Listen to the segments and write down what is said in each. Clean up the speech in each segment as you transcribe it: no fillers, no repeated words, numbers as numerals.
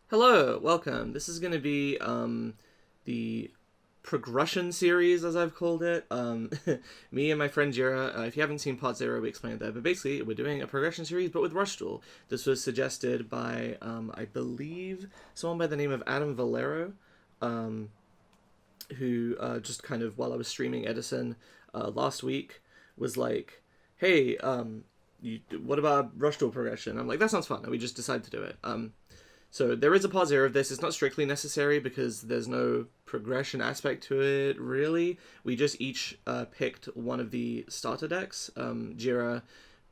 Hello, welcome. This is going to be the ProgRUSHion series, as I've called it. Me and my friend Jira, if you haven't seen Part 0, we explained that, but basically we're doing a progression series, but with Rushtool. This was suggested by, I believe, someone by the name of Adam Valero, who just kind of, while I was streaming Edison last week, was like, hey, what about Rushtool progression? I'm like, that sounds fun, and we just decided to do it. So there is a Part 0 of this. It's not strictly necessary because there's no progression aspect to it, really. We just each picked one of the starter decks. Jira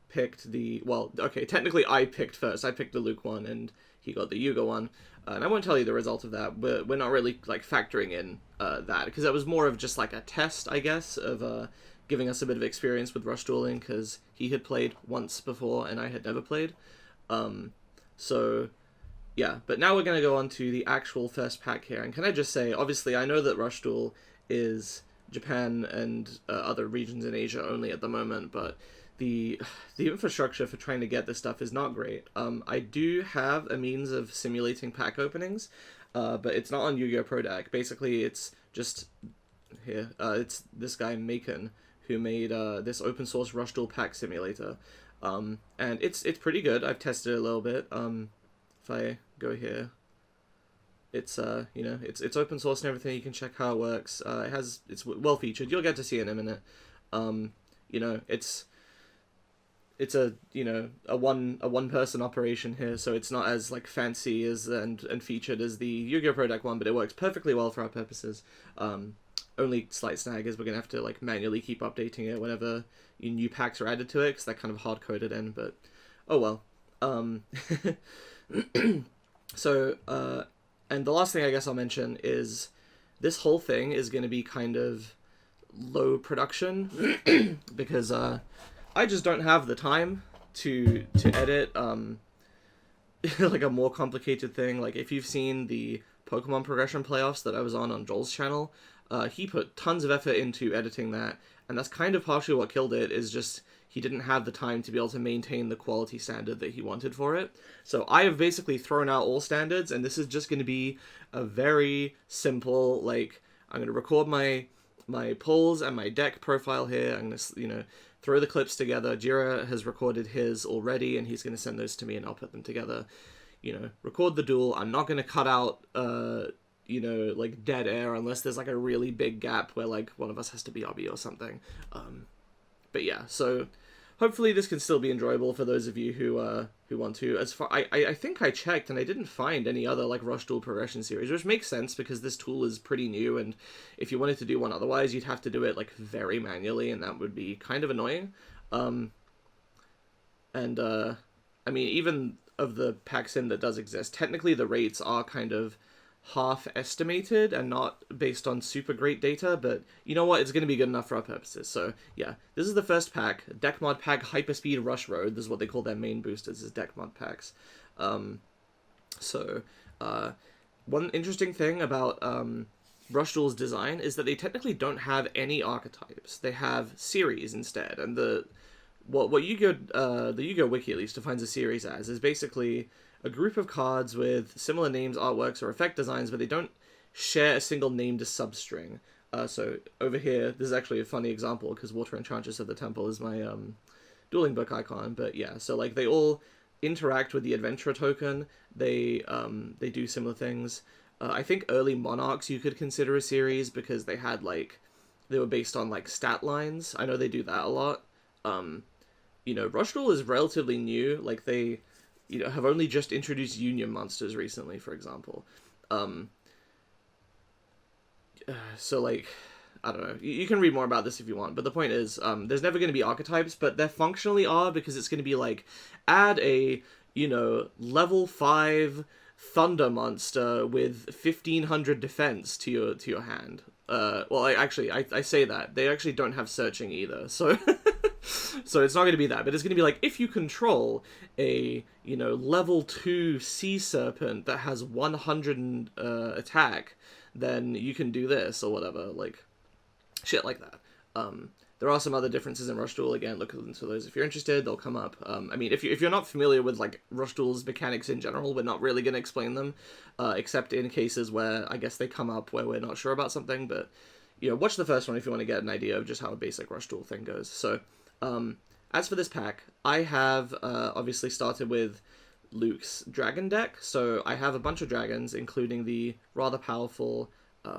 picked the... Well, okay, technically I picked first. I picked the Luke one, and he got the Yuga one. And I won't tell you the result of that, but we're not really like factoring in that, because that was more of just like a test, I guess, of giving us a bit of experience with rush dueling, because he had played once before and I had never played. So... Yeah, but now we're going to go on to the actual first pack here. And can I just say, obviously, I know that Rush Duel is Japan and other regions in Asia only at the moment, but the infrastructure for trying to get this stuff is not great. I do have a means of simulating pack openings, but it's not on Yu-Gi-Oh! Pro Deck. Basically, it's just here. It's this guy, Macon, who made this open source Rush Duel pack simulator. And it's pretty good. I've tested it a little bit. If I go here, it's it's open source and everything. You can check how it works. It's well featured. You'll get to see it in a minute. It's a one person operation here, so it's not as like fancy as and featured as the Yu-Gi-Oh! Pro Deck one, but it works perfectly well for our purposes. Only slight snag is we're gonna have to like manually keep updating it whenever new packs are added to it, because they're kind of hard coded in. But oh well. So, and the last thing I guess I'll mention is this whole thing is going to be kind of low production because I just don't have the time to edit like a more complicated thing. Like if you've seen the Pokemon progression playoffs that I was on Joel's channel, he put tons of effort into editing that, and that's kind of partially what killed it, is just he didn't have the time to be able to maintain the quality standard that he wanted for it. So I have basically thrown out all standards, and this is just going to be a very simple, like, I'm going to record my pulls and my deck profile here. I'm going to, throw the clips together. Jira has recorded his already, and he's going to send those to me, and I'll put them together. Record the duel. I'm not going to cut out, like dead air unless there's like a really big gap where like one of us has to be obby or something. But yeah, so hopefully this can still be enjoyable for those of you who want to. As far I think I checked and I didn't find any other like Rush Duel progression series, which makes sense because this tool is pretty new, and if you wanted to do one otherwise, you'd have to do it like very manually, and that would be kind of annoying. I mean, even of the pack sim that does exist, technically the rates are kind of half estimated and not based on super great data, but you know what, it's going to be good enough for our purposes. So yeah, this is the first pack, deck mod pack Hyperspeed Rush Road. This is what they call their main boosters, is deck mod packs. One interesting thing about Rush Duel's design is that they technically don't have any archetypes. They have series instead, and the Yu-Gi-Oh! Wiki at least defines a series as is basically a group of cards with similar names, artworks, or effect designs, but they don't share a single named substring. So over here, this is actually a funny example because Water Enchantress of the Temple is my dueling book icon. But yeah, so like they all interact with the Adventurer token. They do similar things. I think early Monarchs you could consider a series because they were based on like stat lines. I know they do that a lot. Rush Duel is relatively new. Like they have only just introduced Union monsters recently, for example. So, like, I don't know. You can read more about this if you want, but the point is, there's never going to be archetypes, but there functionally are, because it's going to be like, add a, level 5 Thunder monster with 1500 defense to your hand. I say that. They actually don't have searching either, so... So it's not going to be that, but it's going to be like, if you control a, level 2 Sea Serpent that has 100 attack, then you can do this, or whatever, like, shit like that. There are some other differences in Rush Duel. Again, look into those if you're interested. They'll come up. I mean, if you're not familiar with like Rush Duel's mechanics in general, we're not really going to explain them, except in cases where I guess they come up where we're not sure about something. But watch the first one if you want to get an idea of just how a basic Rush Duel thing goes. So, as for this pack, I have obviously started with Luke's dragon deck. So I have a bunch of dragons, including the rather powerful.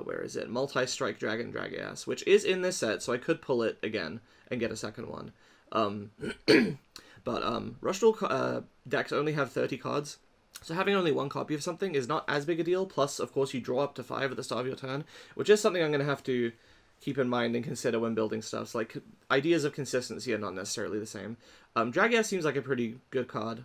Where is it? Multi-Strike Dragon Dragass, which is in this set, so I could pull it again and get a second one. But Rush Duel decks only have 30 cards, so having only one copy of something is not as big a deal. Plus, of course, you draw up to 5 at the start of your turn, which is something I'm going to have to keep in mind and consider when building stuff. So, like, ideas of consistency are not necessarily the same. Dragass seems like a pretty good card.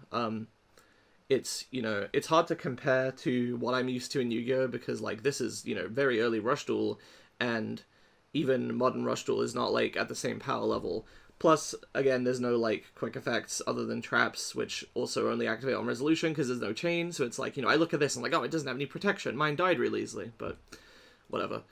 It's hard to compare to what I'm used to in Yu-Gi-Oh! Because, like, this is, very early Rush Duel, and even modern Rush Duel is not, like, at the same power level. Plus, again, there's no, like, quick effects other than traps, which also only activate on resolution because there's no chain, so it's like, I look at this and I'm like, oh, it doesn't have any protection. Mine died really easily, but whatever.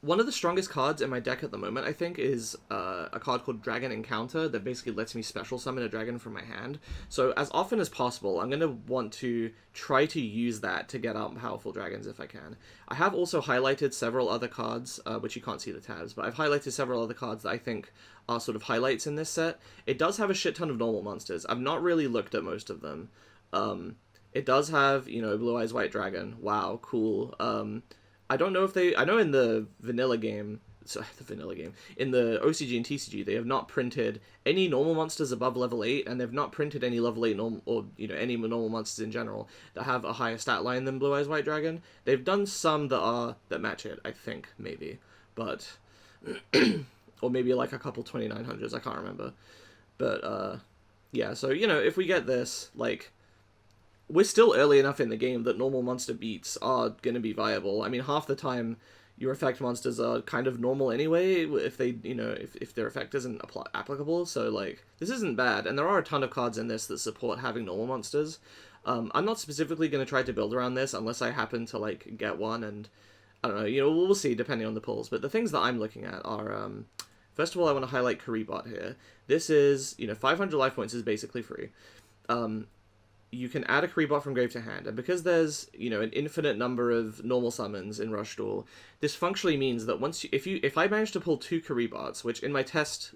One of the strongest cards in my deck at the moment, I think, is a card called Dragon Encounter that basically lets me special summon a dragon from my hand. So as often as possible, I'm going to want to try to use that to get out powerful dragons if I can. I have also highlighted several other cards, which you can't see the tabs, but I've highlighted several other cards that I think are sort of highlights in this set. It does have a shit ton of normal monsters. I've not really looked at most of them. It does have, Blue Eyes White Dragon. Wow, cool. I don't know if I know in the vanilla game, in the OCG and TCG, they have not printed any normal monsters above level 8, and they've not printed any level 8 normal, or, any normal monsters in general that have a higher stat line than Blue Eyes White Dragon. They've done some that match it, I think, maybe. But, or maybe like a couple 2900s, I can't remember. But, yeah, so, if we get this, like, we're still early enough in the game that normal monster beats are going to be viable. I mean, half the time, your effect monsters are kind of normal anyway, if they, if their effect isn't applicable, so, like, this isn't bad, and there are a ton of cards in this that support having normal monsters. I'm not specifically going to try to build around this, unless I happen to, like, get one, and, I don't know, we'll see, depending on the pulls, but the things that I'm looking at are, first of all, I want to highlight Karibot here. This is, 500 life points is basically free. You can add a Karibot from grave to hand, and because there's, an infinite number of normal summons in Rush Duel, this functionally means that if I manage to pull 2 Karibots, which in my test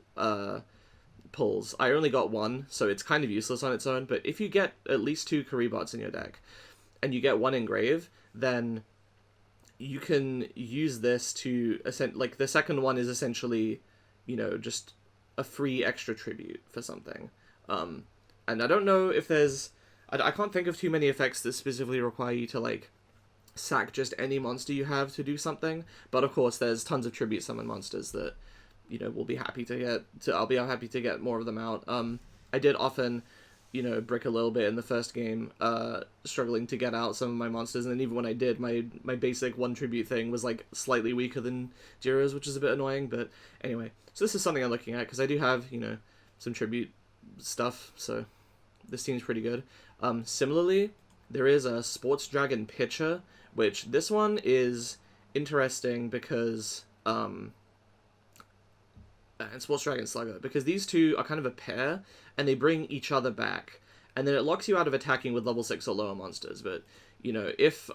pulls, I only got 1, so it's kind of useless on its own, but if you get at least 2 Karibots in your deck, and you get 1 in grave, then you can use this to, like, the second one is essentially, just a free extra tribute for something. And I don't know if there's... I can't think of too many effects that specifically require you to, like, sack just any monster you have to do something. But, of course, there's tons of tribute summon monsters that, we'll be happy to get... I'll be happy to get more of them out. I did often, brick a little bit in the first game, struggling to get out some of my monsters. And then even when I did, my basic 1 tribute thing was, like, slightly weaker than Jira's, which is a bit annoying. But, anyway. So this is something I'm looking at, because I do have, some tribute stuff, so this seems pretty good. Similarly, there is a Sports Dragon Pitcher, which this one is interesting because, and Sports Dragon Slugger, because these two are kind of a pair, and they bring each other back, and then it locks you out of attacking with level 6 or lower monsters, but, if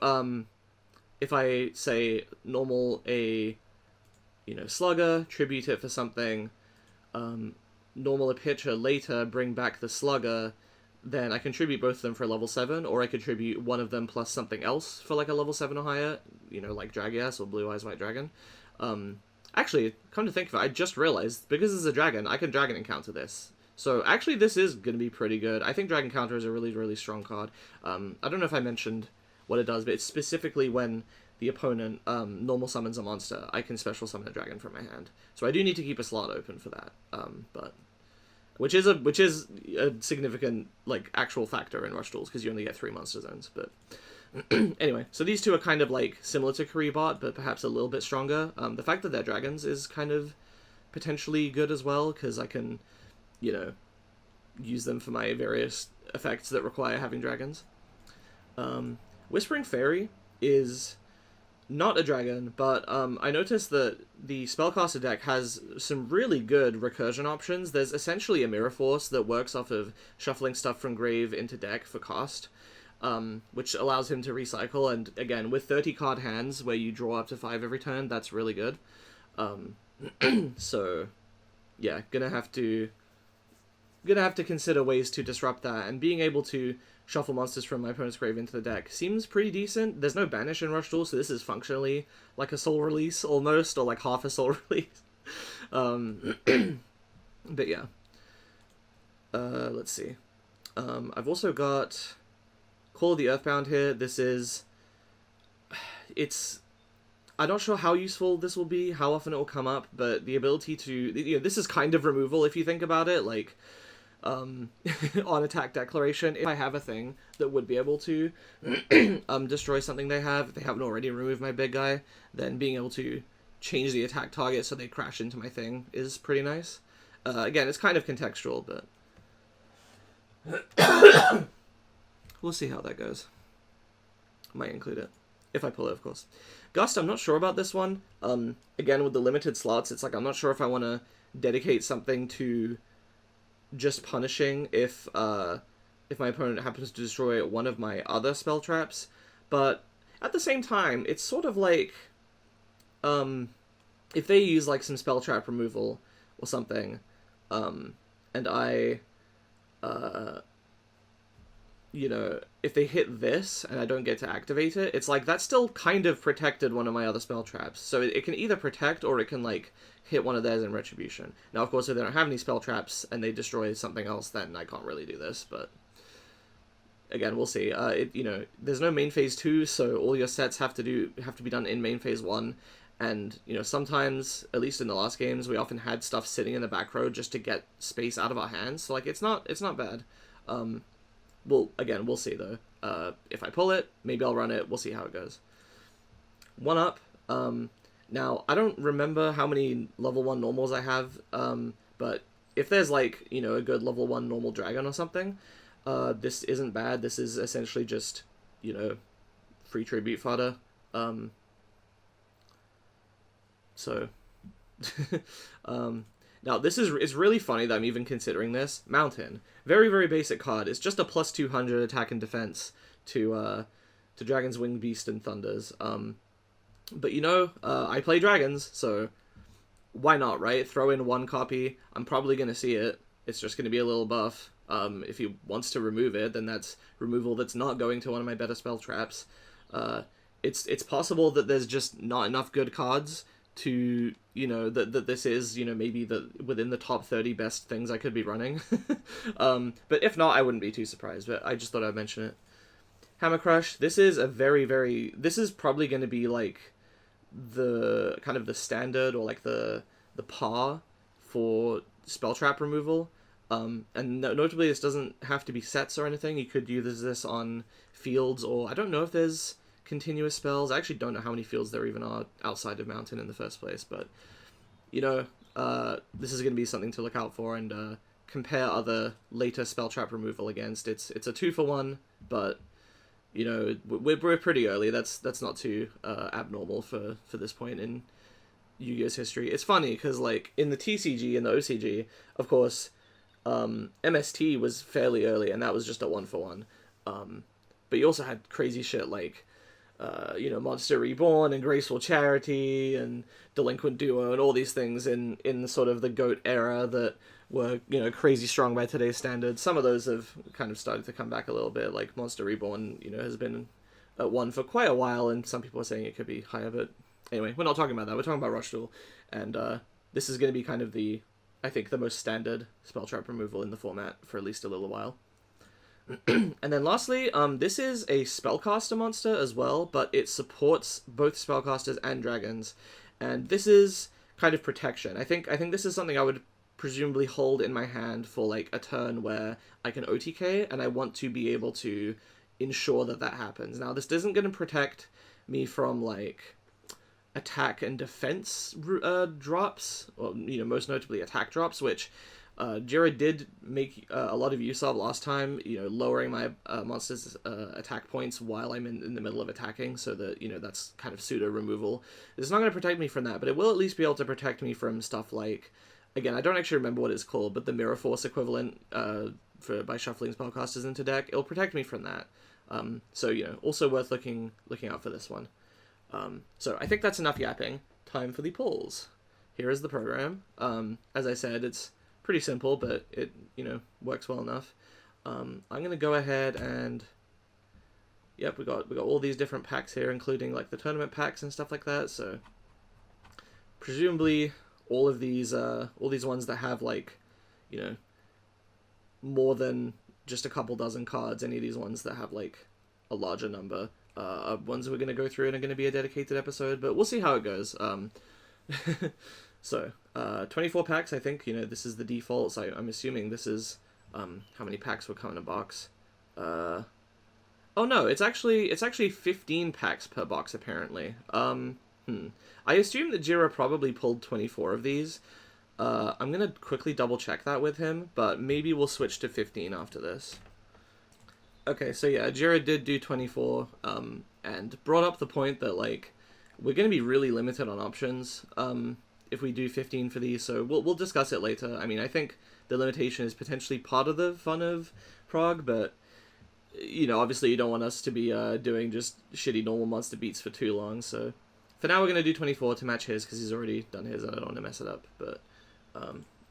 I say normal a, Slugger, tribute it for something, normal a Pitcher, later bring back the Slugger, then I contribute both of them for level 7, or I contribute one of them plus something else for, like, a level 7 or higher, like Dragass or Blue Eyes White Dragon. Actually, come to think of it, I just realized, because it's a dragon, I can Dragon Encounter this. So, actually, this is going to be pretty good. I think Dragon Counter is a really, really strong card. I don't know if I mentioned what it does, but it's specifically when the opponent normal summons a monster, I can special summon a dragon from my hand. So I do need to keep a slot open for that, but... Which is a significant, like, actual factor in Rush Duels, because you only get 3 monster zones, but... Anyway, so these two are kind of, like, similar to Karibot, but perhaps a little bit stronger. The fact that they're dragons is kind of potentially good as well, because I can, use them for my various effects that require having dragons. Whispering Fairy is not a dragon, but I noticed that the Spellcaster deck has some really good recursion options. There's essentially a Mirror Force that works off of shuffling stuff from grave into deck for cost, which allows him to recycle, and again, with 30 card hands where you draw up to 5 every turn, that's really good. So, yeah, gonna have to consider ways to disrupt that, and being able to shuffle monsters from my opponent's grave into the deck seems pretty decent. There's no banish in Rush Duel, so this is functionally like a soul release almost, or like half a soul release. But yeah. Let's see. I've also got Call of the Earthbound here. This is... I'm not sure how useful this will be, how often it will come up, but the ability to... this is kind of removal if you think about it, like... on attack declaration, if I have a thing that would be able to destroy something they have, if they haven't already removed my big guy, then being able to change the attack target so they crash into my thing is pretty nice. Again, it's kind of contextual, but we'll see how that goes. Might include it, if I pull it, of course. Gust, I'm not sure about this one. Again, with the limited slots, it's like I'm not sure if I want to dedicate something to just punishing if my opponent happens to destroy one of my other spell traps, but at the same time, it's sort of like, if they use like some spell trap removal or something, and I, if they hit this and I don't get to activate it, it's like that's still kind of protected one of my other spell traps. So it can either protect or it can like hit one of theirs in retribution. Now, of course, if they don't have any spell traps and they destroy something else, then I can't really do this. But again, we'll see. There's no main phase 2, so all your sets have to be done in main phase 1. And sometimes, at least in the last games, we often had stuff sitting in the back row just to get space out of our hands. So like it's not bad. Well, again, we'll see though. If I pull it, maybe I'll run it. We'll see how it goes. 1 up. Now, I don't remember how many level 1 normals I have, but if there's, like, a good level 1 normal dragon or something, this isn't bad. This is essentially just, free tribute fodder. Now, it's really funny that I'm even considering this. Mountain. Very, very basic card. It's just a plus 200 attack and defense to Dragon's Winged Beast and Thunders. But I play dragons, so why not, right? Throw in 1 copy. I'm probably going to see it. It's just going to be a little buff. If he wants to remove it, then that's removal that's not going to one of my better spell traps. It's possible that there's just not enough good cards to, that this is, maybe within the top 30 best things I could be running. But if not, I wouldn't be too surprised, but I just thought I'd mention it. Hammer Crush, this is this is probably going to be, like, the kind of the standard or, like, the par for spell trap removal. And notably, this doesn't have to be sets or anything. You could use this on fields, or I don't know if there's continuous spells. I actually don't know how many fields there even are outside of Mountain in the first place, but this is going to be something to look out for and compare other later spell trap removal against. It's a 2-for-1, but we're pretty early. That's not too abnormal for this point in Yu-Gi-Oh's history. It's funny because, like, in the TCG and the OCG, of course, MST was fairly early, and that was just a 1-for-1. But you also had crazy shit like Monster Reborn and Graceful Charity and Delinquent Duo and all these things in sort of the GOAT era that were, crazy strong by today's standards. Some of those have kind of started to come back a little bit, like Monster Reborn, has been at 1 for quite a while, and some people are saying it could be higher, but anyway, we're not talking about that. We're talking about Rush Duel, and this is going to be kind of I think the most standard spell trap removal in the format for at least a little while. And then lastly, this is a spellcaster monster as well, but it supports both spellcasters and dragons, and this is kind of protection. I think this is something I would presumably hold in my hand for like a turn where I can OTK, and I want to be able to ensure that happens. Now, this isn't going to protect me from like attack and defense drops, or most notably attack drops, which Jira did make a lot of use of last time, lowering my monster's attack points while I'm in the middle of attacking, so that, that's kind of pseudo removal. It's not going to protect me from that, but it will at least be able to protect me from stuff like, again, I don't actually remember what it's called, but the Mirror Force equivalent by shuffling spellcasters into deck. It'll protect me from that. So, also worth looking out for this one. So I think that's enough yapping. Time for the polls. Here is the program. As I said, it's pretty simple, but it, works well enough. I'm going to go ahead and... Yep, we got all these different packs here, including, like, the tournament packs and stuff like that, so... Presumably, all these ones that have, like, more than just a couple dozen cards, any of these ones that have, like, a larger number, are ones we're going to go through and are going to be a dedicated episode, but we'll see how it goes. So, 24 packs, I think, this is the default, so I'm assuming this is, how many packs will come in a box. Oh no, it's actually 15 packs per box, apparently. I assume that Jira probably pulled 24 of these. I'm gonna quickly double check that with him, but maybe we'll switch to 15 after this. Okay, so yeah, Jira did do 24, and brought up the point that, like, we're gonna be really limited on options, if we do 15 for these, so we'll discuss it later. I mean, I think the limitation is potentially part of the fun of Prog, but, obviously you don't want us to be doing just shitty normal monster beats for too long, so for now we're going to do 24 to match his, because he's already done his and I don't want to mess it up, but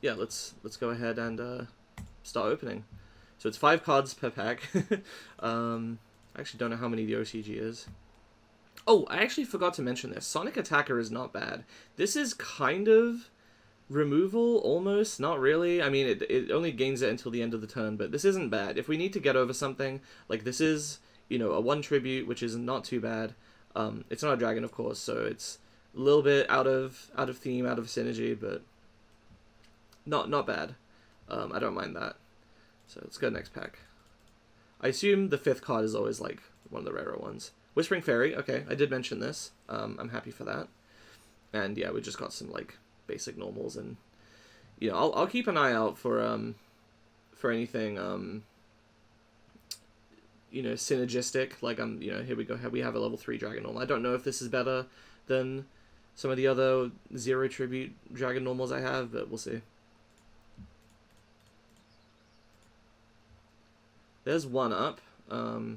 yeah, let's go ahead and start opening. So it's 5 cards per pack. I actually don't know how many the OCG is. Oh, I actually forgot to mention this. Sonic Attacker is not bad. This is kind of removal, almost. Not really. I mean, it only gains it until the end of the turn, but this isn't bad. If we need to get over something, like this is, a 1 tribute, which is not too bad. It's not a dragon, of course, so it's a little bit out of theme, out of synergy, but not bad. I don't mind that. So let's go next pack. I assume the 5th card is always, like, one of the rarer ones. Whispering Fairy, okay, I did mention this. I'm happy for that. And yeah, we just got some, like, basic normals, and I'll keep an eye out for anything synergistic. Like, here we go. We have a level 3 dragon normal. I don't know if this is better than some of the other 0 tribute dragon normals I have, but we'll see. There's one up. I'll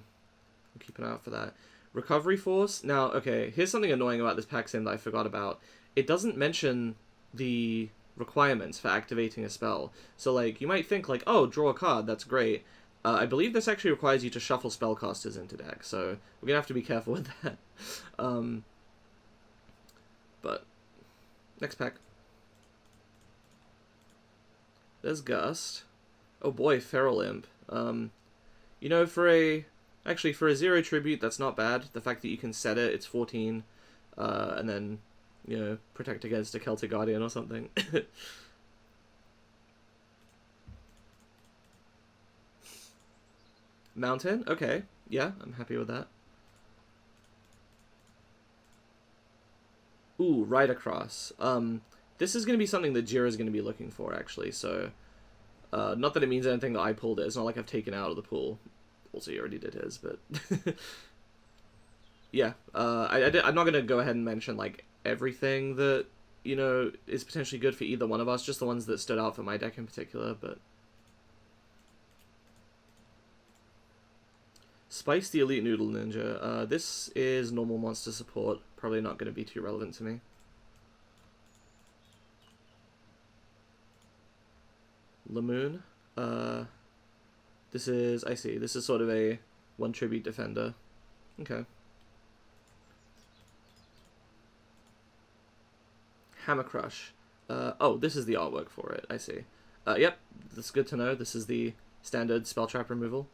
keep an eye out for that. Recovery Force. Now, okay, here's something annoying about this pack sim that I forgot about. It doesn't mention the requirements for activating a spell. So, like, you might think, like, oh, draw a card, that's great. I believe this actually requires you to shuffle spellcasters into deck, so we're gonna have to be careful with that. But, next pack. There's Gust. Oh boy, Feral Imp. For a 0 tribute, that's not bad. The fact that you can set it, it's 14, and then, protect against a Celtic Guardian or something. Mountain? Okay. Yeah, I'm happy with that. Ooh, Ride Across. This is going to be something that Jira's going to be looking for, actually, so... not that it means anything that I pulled it. It's not like I've taken it out of the pool. Also, he already did his, but... yeah, I'm not going to go ahead and mention, like, everything that, is potentially good for either one of us, just the ones that stood out for my deck in particular, but... Spice the Elite Noodle Ninja. This is normal monster support. Probably not going to be too relevant to me. Lamoon. This is, I see, this is sort of a 1 tribute defender. Okay. Hammer Crush. Oh, this is the artwork for it, I see. Yep, that's good to know. This is the standard spell trap removal.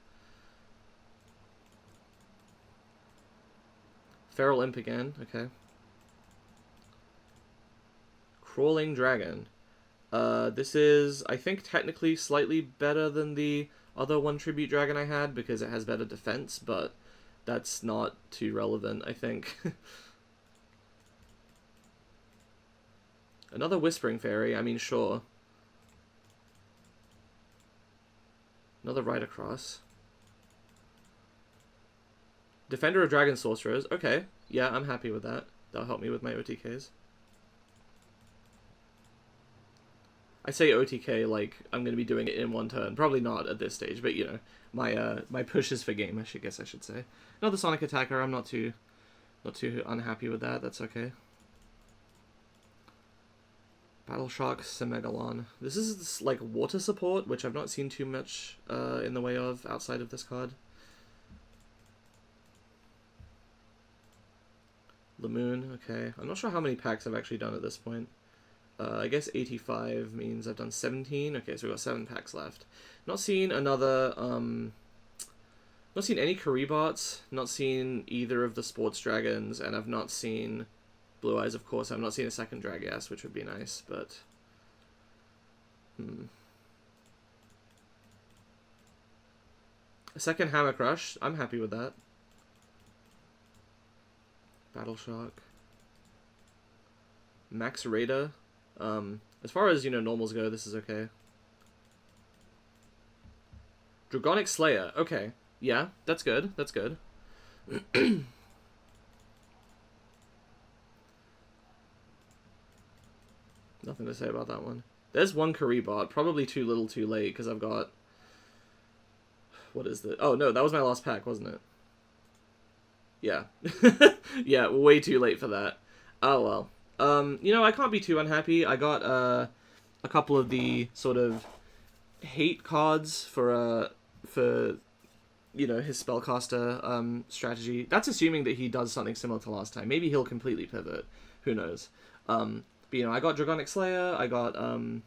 Feral Imp again, okay. Crawling Dragon. This is, I think, technically slightly better than the other 1 tribute dragon I had, because it has better defense, but that's not too relevant, I think. Another Whispering Fairy, I mean, sure. Another right across. Defender of Dragon Sorcerers. Okay. Yeah, I'm happy with that. That'll help me with my OTKs. I say OTK like I'm going to be doing it in one turn. Probably not at this stage, but you know, my push is for game, I should say. Another Sonic Attacker. I'm not too unhappy with that. That's okay. Battle Shark Semegalon. This is like water support, which I've not seen too much in the way of outside of this card. Lamoon, okay. I'm not sure how many packs I've actually done at this point. I guess 85 means I've done 17. Okay, so we've got 7 packs left. Not seen another, not seen any Karibots, not seen either of the Sports Dragons, and I've not seen Blue Eyes, of course. I've not seen a second Dragass, which would be nice, but... A second Hammer Crush, I'm happy with that. Battle Shark. Max Raider. As far as, you know, normals go, this is okay. Dragonic Slayer. Okay. Yeah, that's good. That's good. Nothing to say about that one. There's one Karibot. Probably too little too late, because I've got... What is the... Oh, no, that was my last pack, wasn't it? Yeah. Yeah, way too late for that. Oh, well. You know, I can't be too unhappy. I got a couple of the sort of hate cards for you know, his spellcaster strategy. That's assuming that he does something similar to last time. Maybe he'll completely pivot. Who knows? But you know, I got Dragonic Slayer. I got some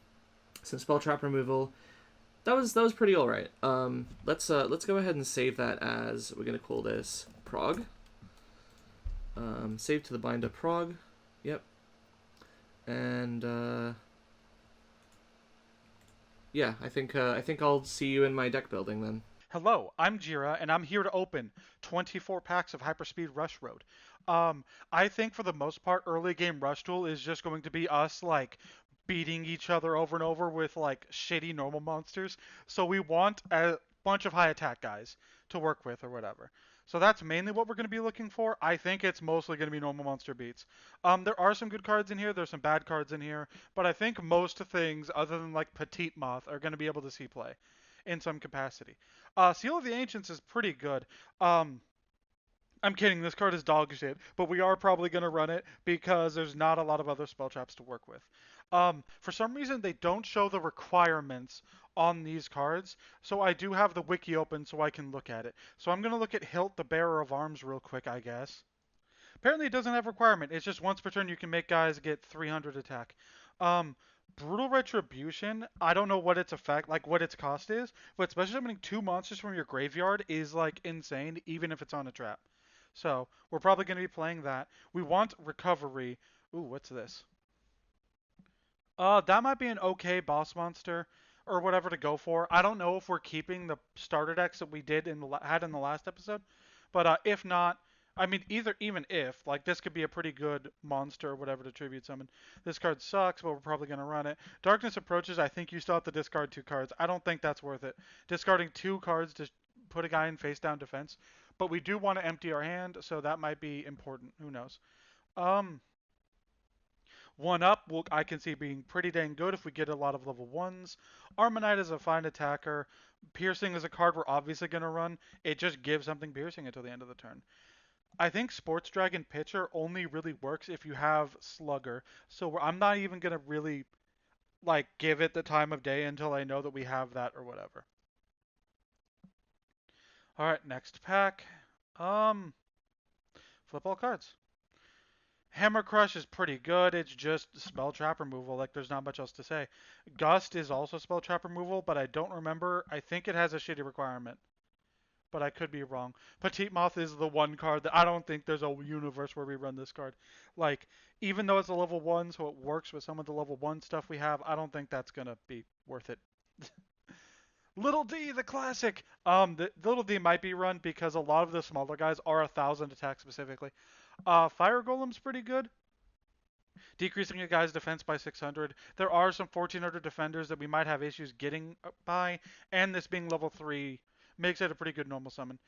spell trap removal. That was pretty alright. Let's go ahead and save that as we're gonna call this Prog. Save to the binder Prog. Yep. And yeah, I think I'll see you in my deck building then. Hello, I'm Jira, and I'm here to open 24 packs of Hyperspeed Rush Road. I think for the most part, early game Rush Duel is just going to be us, like, beating each other over and over with, like, shitty normal monsters. So we want a bunch of high attack guys to work with or whatever. So that's mainly what we're going to be looking for. I think it's mostly going to be normal monster beats. There are some good cards in here. There's some bad cards in here. But I think most things, other than, like, Petite Moth, are going to be able to see play in some capacity. Seal of the Ancients is pretty good. I'm kidding, this card is dog shit, but we are probably going to run it because there's not a lot of other spell traps to work with. For some reason, they don't show the requirements on these cards, so I do have the wiki open so I can look at it. So I'm going to look at Hilt, the Bearer of Arms, real quick, I guess. Apparently, it doesn't have requirement. It's just once per turn you can make guys get 300 attack. Um, Brutal Retribution, I don't know what its effect, like what its cost is, but special summoning 2 monsters from your graveyard is like insane, even if it's on a trap. So we're probably going to be playing that. We want Recovery. Ooh, what's this? That might be an okay boss monster or whatever to go for. I don't know if we're keeping the starter decks that we did had in the last episode, but if not, I mean even if like this could be a pretty good monster or whatever to tribute summon. This card sucks, but we're probably gonna run it. Darkness Approaches. I think you still have to discard 2 cards. I don't think that's worth it. Discarding 2 cards to put a guy in face down defense, but we do want to empty our hand, so that might be important. Who knows? Um, 1-up, I can see being pretty dang good if we get a lot of level 1s. Armonite is a fine attacker. Piercing is a card we're obviously going to run. It just gives something piercing until the end of the turn. I think Sports Dragon Pitcher only really works if you have Slugger. So I'm not even going to really like give it the time of day until I know that we have that or whatever. All right, next pack. Flip all cards. Hammer Crush is pretty good. It's just spell trap removal. Like, there's not much else to say. Gust is also spell trap removal, but I don't remember. I think it has a shitty requirement, but I could be wrong. Petite Moth is the one card that I don't think there's a universe where we run this card. Like, even though it's a level 1, so it works with some of the level 1 stuff we have, I don't think that's going to be worth it. Little D, the classic. The Little D might be run because a lot of the smaller guys are 1,000 attack specifically. Fire Golem's pretty good. decreasing a guy's defense by 600. There are some 1400 defenders that we might have issues getting by, and this being level 3 makes it a pretty good normal summon.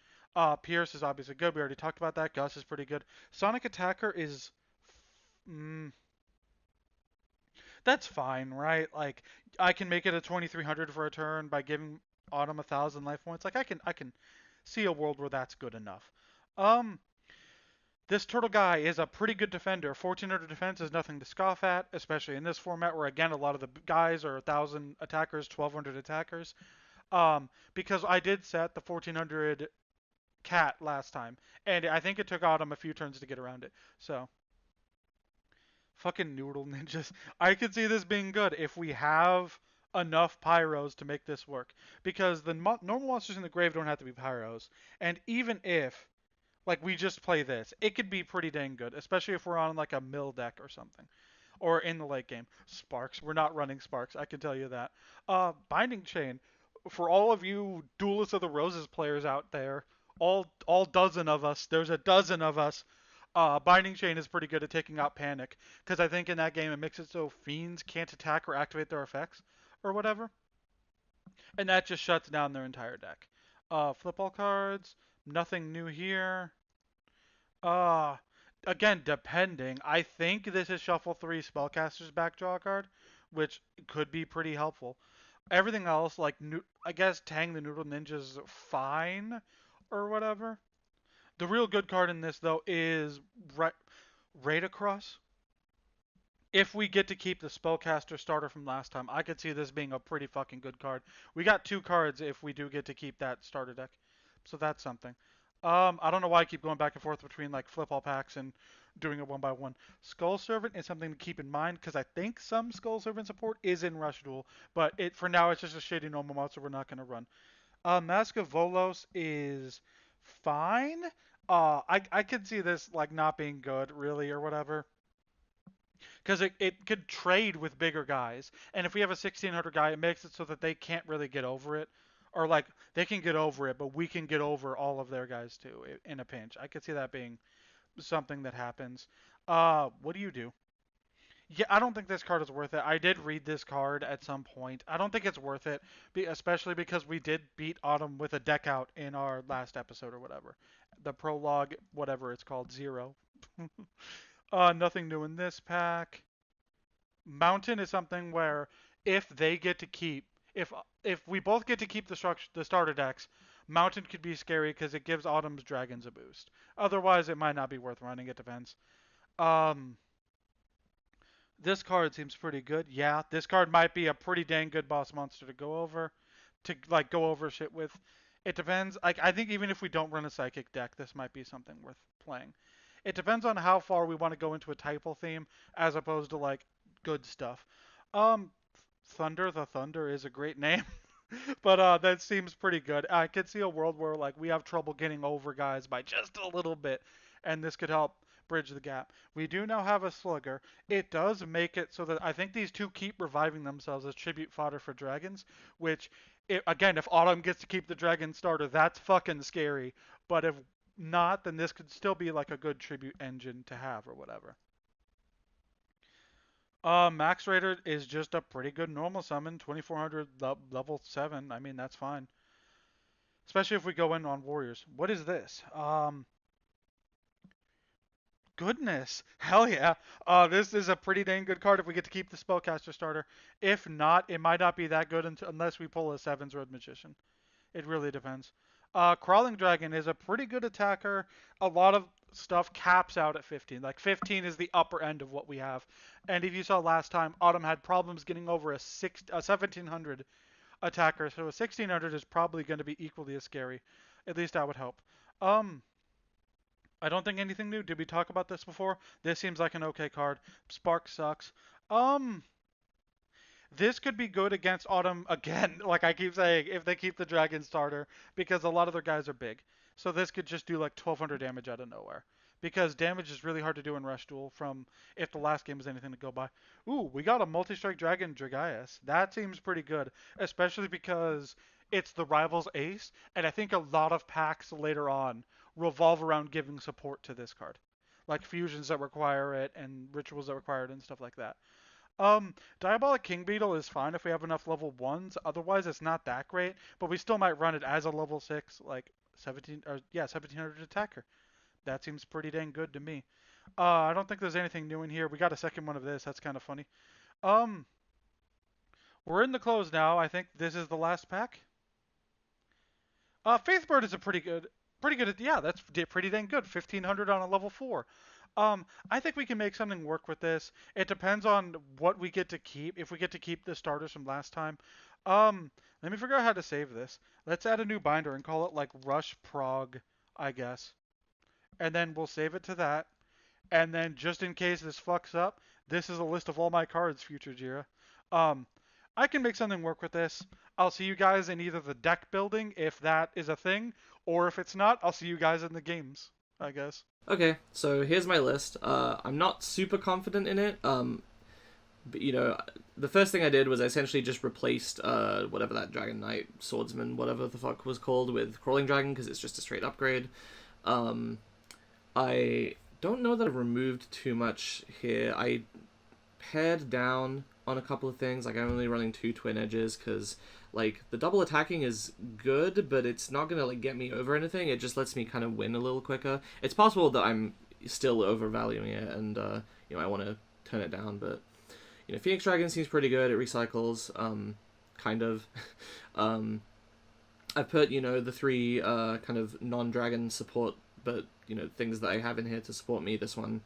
Pierce is obviously good. We already talked about that. Gus is pretty good. Sonic Attacker is. Mm, that's fine, right? Like, I can make it a 2300 for a turn by giving Autumn 1,000 life points. Like, I can see a world where that's good enough. Um, this turtle guy is a pretty good defender. 1400 defense is nothing to scoff at, especially in this format where, again, a lot of the guys are 1,000 attackers, 1,200 attackers. Because I did set the 1400 cat last time, and I think it took Autumn a few turns to get around it. So, fucking noodle ninjas. I could see this being good if we have enough pyros to make this work. Because the normal monsters in the grave don't have to be pyros. And even if like we just play this, it could be pretty dang good, especially if we're on like a mill deck or something. Or in the late game. Sparks. We're not running Sparks, I can tell you that. Binding Chain. For all of you Duelist of the Roses players out there, all dozen of us, there's a dozen of us. Binding Chain is pretty good at taking out Panic, because I think in that game it makes it so fiends can't attack or activate their effects or whatever, and that just shuts down their entire deck. Flip all cards, nothing new here. Uh, Again, depending. I think this is Shuffle 3 Spellcaster's backdraw card, which could be pretty helpful. Everything else, like, I guess Tang the Noodle Ninja is fine or whatever. The real good card in this, though, is Raid Across. If we get to keep the Spellcaster starter from last time, I could see this being a pretty fucking good card. We got 2 cards if we do get to keep that starter deck. So that's something. I don't know why I keep going back and forth between like flip all packs and doing it one by one. Skull Servant is something to keep in mind because I think some Skull Servant support is in Rush Duel, but for now it's just a shitty normal monster we're not going to run. Mask of Volos is fine. I could see this like not being good really or whatever because it could trade with bigger guys. And if we have a 1600 guy, it makes it so that they can't really get over it. Or like they can get over it, but we can get over all of their guys too in a pinch. I could see that being something that happens. What do you do? Yeah, I don't think this card is worth it. I did read this card at some point. I don't think it's worth it, especially because we did beat Autumn with a deck out in our last episode or whatever. The prologue, whatever it's called, 0. Nothing new in this pack. Mountain is something where if they get to keep if we both get to keep the starter decks, Mountain could be scary because it gives Autumn's Dragons a boost. Otherwise, it might not be worth running. It depends. Um, this card seems pretty good. Yeah, this card might be a pretty dang good boss monster to go over, to like go over shit with. It depends. Like I think even if we don't run a psychic deck, this might be something worth playing. It depends on how far we want to go into a typal theme as opposed to like good stuff. Um, Thunder the Thunder is a great name, but that seems pretty good. I could see a world where like we have trouble getting over guys by just a little bit, and this could help bridge the gap. We do now have a Slugger. It does make it so that I think these two keep reviving themselves as tribute fodder for dragons, which again, if Autumn gets to keep the dragon starter, that's fucking scary. But if not, then this could still be like a good tribute engine to have or whatever. Max Raider is just a pretty good normal summon, 2400 level 7. I mean, that's fine. Especially if we go in on Warriors. What is this? Goodness. Hell yeah. This is a pretty dang good card if we get to keep the Spellcaster starter. If not, it might not be that good unless we pull a Sevens Road Magician. It really depends. Crawling Dragon is a pretty good attacker. A lot of stuff caps out at 15. Like 15 is the upper end of what we have. And if you saw last time, Autumn had problems getting over a 1700 attacker, so a 1600 is probably going to be equally as scary. At least I would hope. Um, I don't think anything new. Did we talk about this before? This seems like an okay card. Spark sucks. Um, this could be good against Autumn again, like I keep saying, if they keep the Dragon starter, because a lot of their guys are big. So this could just do like 1200 damage out of nowhere. Because damage is really hard to do in Rush Duel from if the last game is anything to go by. Ooh, we got a multi-strike Dragon Dragaius. That seems pretty good, especially because it's the rival's ace, and I think a lot of packs later on revolve around giving support to this card. like fusions that require it and rituals that require it and stuff like that. Diabolic King Beetle is fine if we have enough level ones. Otherwise, it's not that great, but we still might run it as a level six, like 17 or yeah, 1700 attacker. That seems pretty dang good to me. I don't think there's anything new in here. We got a second one of this. That's kind of funny. Um, we're in the close now. I think this is the last pack. Faithbird is a pretty good. Yeah, that's pretty dang good. 1500 on a level four. I think we can make something work with this. It depends on what we get to keep. If we get to keep the starters from last time. Let me figure out how to save this. Let's add a new binder and call it like Rush Prog, I guess. And then we'll save it to that. And then just in case this fucks up, this is a list of all my cards, future Jira. Um, I can make something work with this. I'll see you guys in either the deck building, if that is a thing, or if it's not, I'll see you guys in the games, I guess. Okay, so here's my list. I'm not super confident in it. But the first thing I did was I essentially just replaced whatever that Dragon Knight Swordsman, whatever the fuck was called, with Crawling Dragon because it's just a straight upgrade. I don't know that I've removed too much here. I pared down on a couple of things. Like, I'm only running 2 Twin Edges because, like, the double attacking is good, but it's not gonna, like, get me over anything. It just lets me kind of win a little quicker. It's possible that I'm still overvaluing it and, I want to turn it down, but, Phoenix Dragon seems pretty good. It recycles, kind of. I've put, the 3 kind of non-dragon support, but, things that I have in here to support me. This one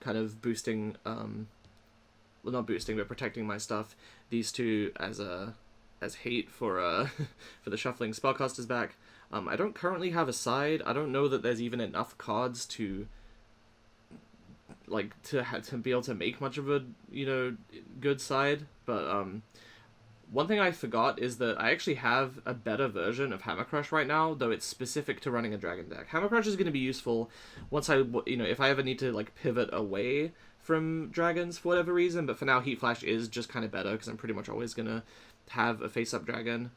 kind of boosting, well, not boosting, but protecting my stuff. These 2 as hate for for the shuffling spellcasters back. I don't currently have a side. I don't know that there's even enough cards to to be able to make much of a good side. But one thing I forgot is that I actually have a better version of Hammer Crush right now, though it's specific to running a dragon deck. Hammer Crush is going to be useful once if I ever need to like pivot away from dragons for whatever reason. But for now, Heat Flash is just kind of better because I'm pretty much always gonna have a face-up dragon.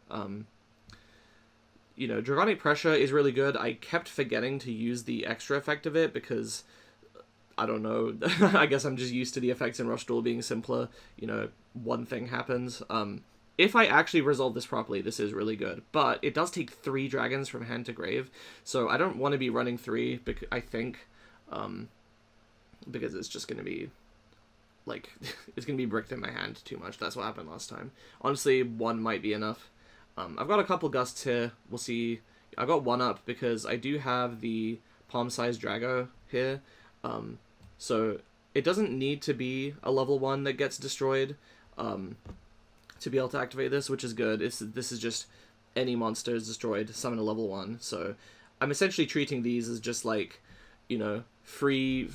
Dragonic Pressure is really good. I kept forgetting to use the extra effect of it because I don't know. I guess I'm just used to the effects in Rush Duel being simpler. One thing happens. If I actually resolve this properly, this is really good. But it does take 3 dragons from hand to grave, so I don't want to be running 3. I think, because it's just going to be like it's going to be bricked in my hand too much. That's what happened last time. Honestly, 1 might be enough. I've got a couple gusts here. We'll see. I got 1 up because I do have the palm-sized Drago here. So it doesn't need to be a level 1 that gets destroyed to be able to activate this, which is good. This is just any monster is destroyed, summon a level 1. So I'm essentially treating these as just like, free.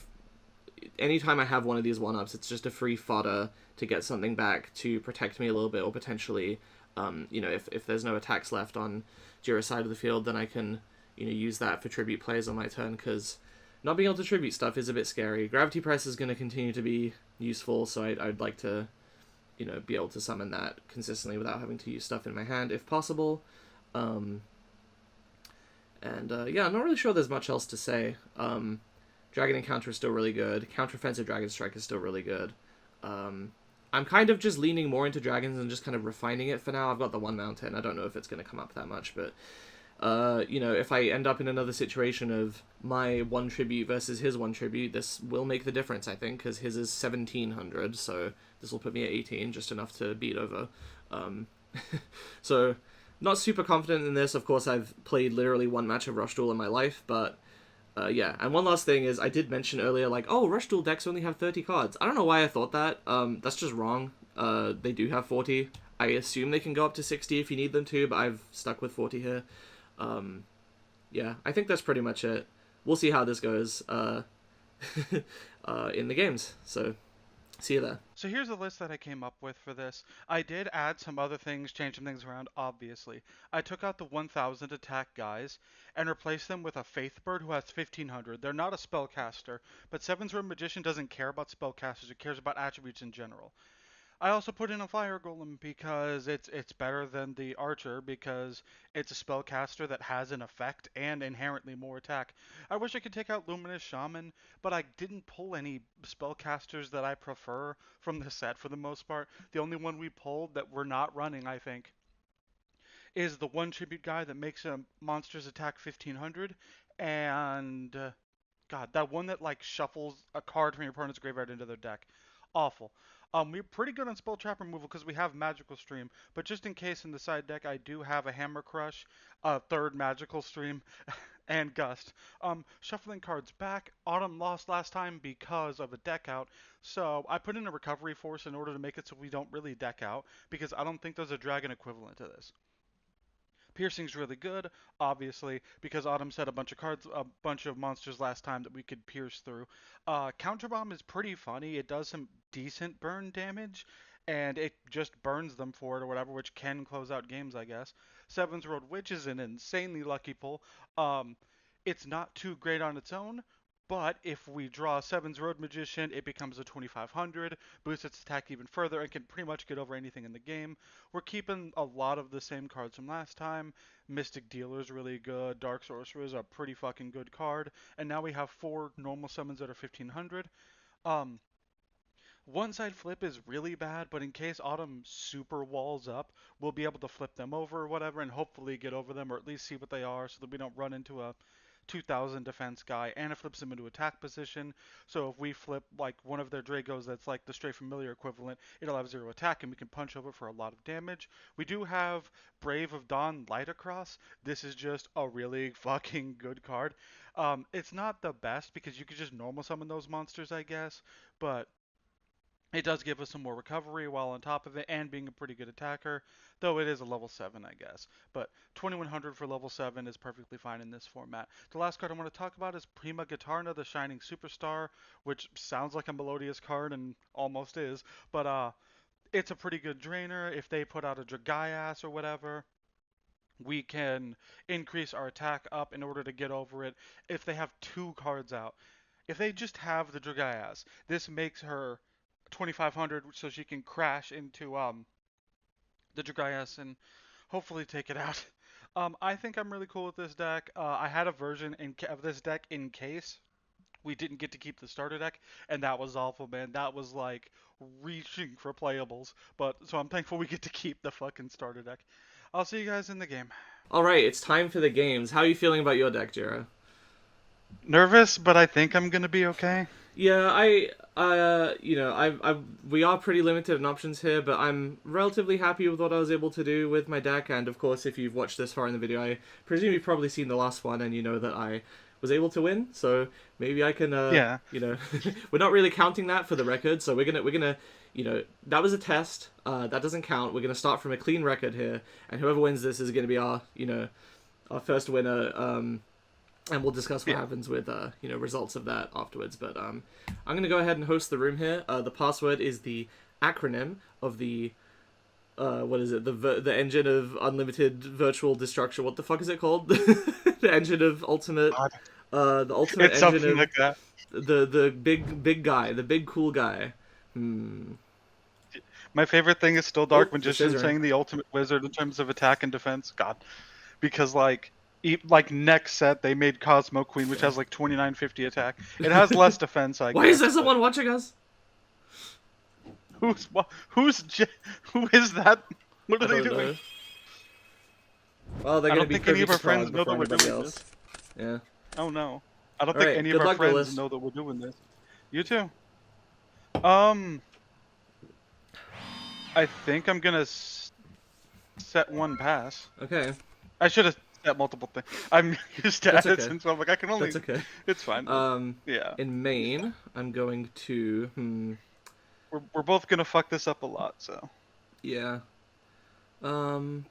Anytime I have one of these 1-ups, it's just a free fodder to get something back to protect me a little bit, or potentially, if there's no attacks left on Jira's side of the field, then I can, use that for tribute plays on my turn, because not being able to tribute stuff is a bit scary. Gravity Press is going to continue to be useful, so I'd like to, be able to summon that consistently without having to use stuff in my hand, if possible. I'm not really sure there's much else to say. Dragon Encounter is still really good. Counteroffensive Dragon Strike is still really good. I'm kind of just leaning more into dragons and just kind of refining it for now. I've got the 1 mountain. I don't know if it's going to come up that much, but if I end up in another situation of my 1 tribute versus his 1 tribute, this will make the difference, I think, because his is 1700, so this will put me at 18, just enough to beat over. So, not super confident in this. Of course, I've played literally 1 match of Rush Duel in my life, but yeah. And one last thing is, I did mention earlier, like, oh, Rush Duel decks only have 30 cards. I don't know why I thought that. That's just wrong. They do have 40. I assume they can go up to 60 if you need them to, but I've stuck with 40 here. Yeah, I think that's pretty much it. We'll see how this goes in the games. So, see you there. So here's the list that I came up with for this. I did add some other things, change some things around, obviously. I took out the 1000 attack guys and replaced them with a Faithbird who has 1500. They're not a spellcaster, but 7th Room Magician doesn't care about spellcasters, it cares about attributes in general. I also put in a fire golem because it's better than the archer because it's a spellcaster that has an effect and inherently more attack. I wish I could take out luminous shaman, but I didn't pull any spellcasters that I prefer from the set for the most part. The only one we pulled that we're not running, I think, is the one tribute guy that makes a monster's attack 1500 and God, that one that like shuffles a card from your opponent's graveyard into their deck. Awful. We're pretty good on spell trap removal because we have magical stream, but just in case in the side deck I do have a hammer crush, a third magical stream, and gust. Shuffling cards back. Autumn lost last time because of a deck out, so I put in a recovery force in order to make it so we don't really deck out because I don't think there's a dragon equivalent to this. Piercing's really good, obviously, because Autumn said a bunch of monsters last time that we could pierce through. Counter Bomb is pretty funny. It does some decent burn damage, and it just burns them for it or whatever, which can close out games, I guess. Seven's Road Witch is an insanely lucky pull. Um, it's not too great on its own, but if we draw Seven's Road Magician, it becomes a 2500, boosts its attack even further, and can pretty much get over anything in the game. We're keeping a lot of the same cards from last time. Mystic Dealer's really good. Dark Sorcerer is a pretty fucking good card. And now we have 4 normal summons that are 1500. Um, One side flip is really bad, but in case Autumn super walls up, we'll be able to flip them over or whatever and hopefully get over them or at least see what they are so that we don't run into a 2000 defense guy and it flips them into attack position. So if we flip like one of their Dragos that's like the Stray Familiar equivalent, it'll have 0 attack and we can punch over for a lot of damage. We do have Brave of Dawn Light Across. This is just a really fucking good card. It's not the best because you could just normal summon those monsters, I guess, but it does give us some more recovery while on top of it and being a pretty good attacker, though it is a level 7, I guess. But 2100 for level 7 is perfectly fine in this format. The last card I want to talk about is Prima Guitarna, the Shining Superstar, which sounds like a melodious card and almost is, but it's a pretty good drainer. If they put out a Dragaias or whatever, we can increase our attack up in order to get over it if they have 2 cards out. If they just have the Dragaias, this makes her 2500 so she can crash into the Dragaias and hopefully take it out. I think I'm really cool with this deck. I had a version of this deck in case we didn't get to keep the starter deck, and that was awful, man. That was like reaching for playables. But so I'm thankful we get to keep the fucking starter deck. I'll see you guys in the game. All right, it's time for the games. How are you feeling about your deck, Jira? Nervous, but I think I'm gonna be okay. Yeah, we are pretty limited in options here, but I'm relatively happy with what I was able to do with my deck. And of course, if you've watched this far in the video, I presume you've probably seen the last one, and you know that I was able to win. So maybe I can, Yeah. we're not really counting that for the record. So we're gonna, that was a test. That doesn't count. We're gonna start from a clean record here, and whoever wins this is gonna be our first winner. And we'll discuss what happens with results of that afterwards. But I'm gonna go ahead and host the room here. The password is the acronym of the what is it? The engine of unlimited virtual destruction. What the fuck is it called? The engine of ultimate. The ultimate It's engine something of like that. the big guy, the big cool guy. My favorite thing is still Dark the Magician scissoring. saying the ultimate wizard in terms of attack and defense. God, because next set they made Cosmo Queen, which has like 2950 attack. It has less defense, I Why is guess. there but someone watching us? Who's who is that? What I are they don't doing? know. Well, they're I gonna don't be think any privy of to our friends Prague know before that we're anybody doing else. this. Yeah. Oh no, I don't All think right. any Good of our luck, friends List. know that we're doing this. You too. I think I'm gonna set one pass. Okay. I should have set multiple things. I'm used to That's edits, okay. and so I'm like, I can only. That's okay. It's fine. Yeah. In Maine, I'm going to. We're both gonna fuck this up a lot, so. Yeah. I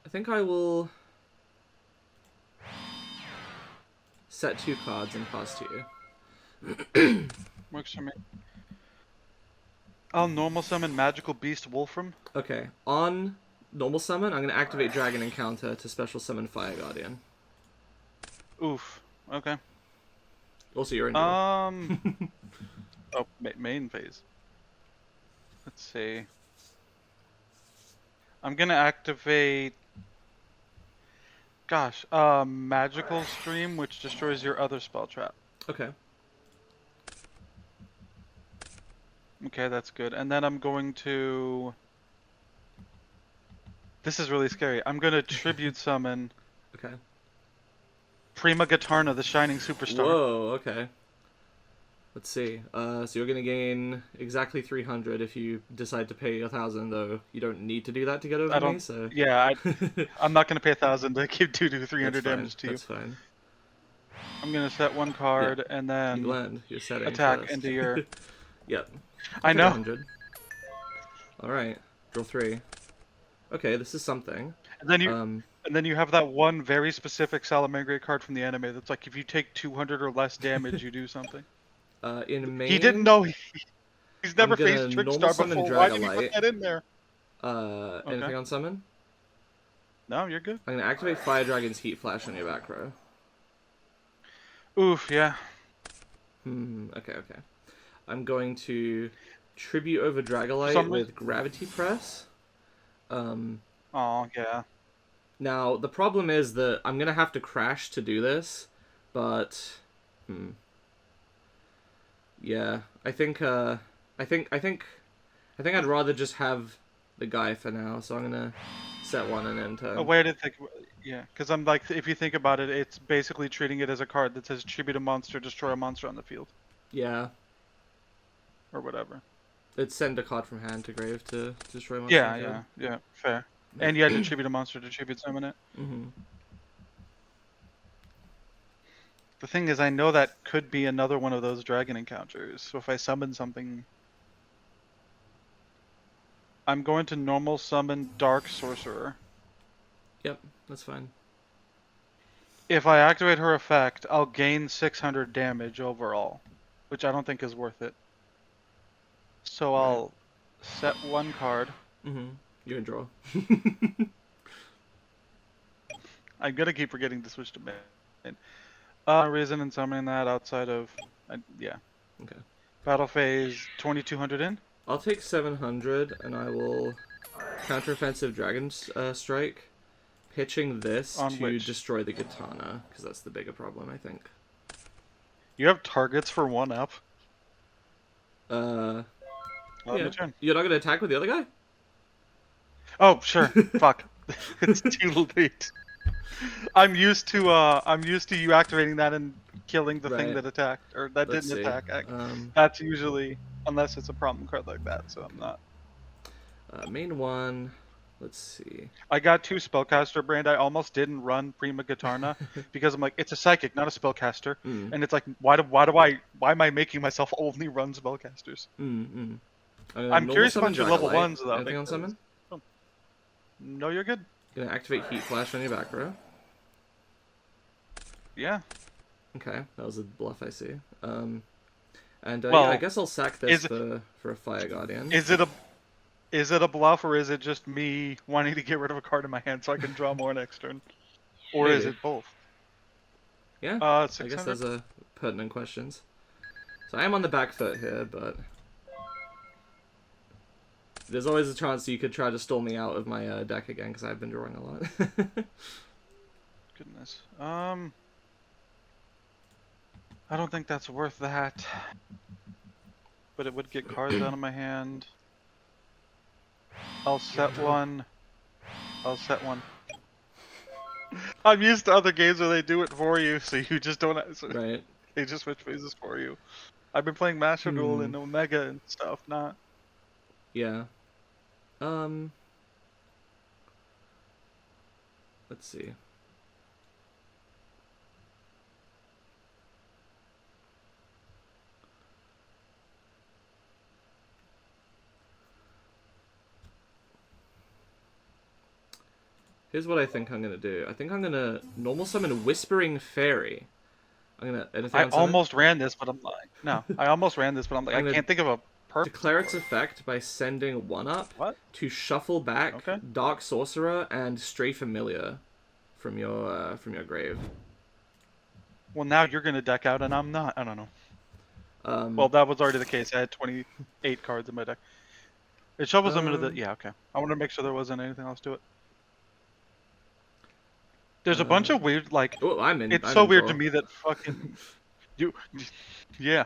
think I will set 2 cards and pass to you. Works for me. I'll normal summon Magical Beast Wolfram. Okay. On normal summon, I'm going to activate Dragon Encounter to special summon Fire Guardian. Oof. Okay. Also, you're in duel. Oh, main phase. Let's see. I'm gonna activate. Gosh, magical stream, which destroys your other spell trap. Okay. Okay, that's good. And then I'm going to. This is really scary. I'm gonna tribute summon Okay. Prima Gitarna, the Shining Superstar. Whoa, okay. Let's see. So you're gonna gain exactly 300 if you decide to pay 1,000, though you don't need to do that to get over I me, don't. so... Yeah, I'm not gonna pay 1,000 to keep 300 That's fine, damage to you. that's fine. I'm gonna set one card Yep. and You then land your setting attack first. into your. Yep. I know. 100. Alright, draw 3. Okay, this is something. And then you have that one very specific Salamangreat card from the anime that's like if you take 200 or less damage, you do something. In main... He didn't know. He's never I'm gonna faced normal Trickstar summon before. Why did he Dragolite. put that in there? Anything on summon? No, you're good. I'm gonna activate Fire Dragon's Heat Flash on your back row. Oof, yeah. Okay. I'm going to tribute over Dragolite Some with Gravity Press. Oh, yeah. Now, the problem is that I'm gonna have to crash to do this, but... Yeah, I think I'd rather just have the guy for now, so I'm gonna set one and end turn. A way to think, yeah, because I'm like, if you think about it, it's basically treating it as a card that says tribute a monster, destroy a monster on the field, Yeah. or whatever. It's send a card from hand to grave to destroy a monster. Yeah, fair. And you had to tribute a monster to tribute summon it. The thing is, I know that could be another one of those dragon encounters, so if I summon something... I'm going to normal summon Dark Sorcerer. Yep, that's fine. If I activate her effect, I'll gain 600 damage overall, which I don't think is worth it. So I'll set one card. You can draw. I'm gonna keep forgetting to switch to main. Reason in summoning that outside of... yeah. Okay. Battle phase, 2200 in? I'll take 700, and I will counteroffensive Dragon Strike, pitching this On to which? destroy the Katana, because that's the bigger problem, I think. You have targets for 1-up? Yeah. Your turn. You're not going to attack with the other guy? Oh, sure. Fuck. It's too late. I'm used to you activating that and killing the thing that attacked, or that Let's didn't see. attack. That's usually, unless it's a problem card like that, so I'm not. Main one. Let's see. I got 2 spellcaster brand. I almost didn't run Prima Gitarna because I'm like, it's a psychic, not a spellcaster, and it's like, why am I making myself only run spellcasters? I'm curious about your level 1s though. Anything on summon? No, you're good. Gonna activate Heat Flash on your back row. Yeah. Okay, that was a bluff, I see. And well, yeah, I guess I'll sack this for a Fire Guardian. Is it a bluff, or is it just me wanting to get rid of a card in my hand so I can draw more next turn? Or Maybe. is it both? Yeah, I 600? guess those are pertinent questions. So I am on the back foot here, but there's always a chance you could try to stall me out of my deck again, because I've been drawing a lot. Goodness. I don't think that's worth that. But it would get cards out of my hand. I'll set one. I'm used to other games where they do it for you, so you just don't... So Right. They just switch phases for you. I've been playing Master Duel and Omega and stuff, not... Yeah. Let's see. Here's what I think I'm gonna do. I think I'm gonna normal summon Whispering Fairy. I almost ran this, but I'm like... No, I almost ran this, but I'm like, I can't think of a perfect... Declare its effect by sending 1-up to shuffle back Dark Sorcerer and Stray Familiar from your grave. Well, now you're gonna deck out and I'm not. I don't know. Well, that was already the case. I had 28 cards in my deck. It shovels them into the... Yeah, okay. I want to make sure there wasn't anything else to it. There's a bunch of weird, like... Oh, It's I'm so in weird to draw. me that fucking... You... Yeah.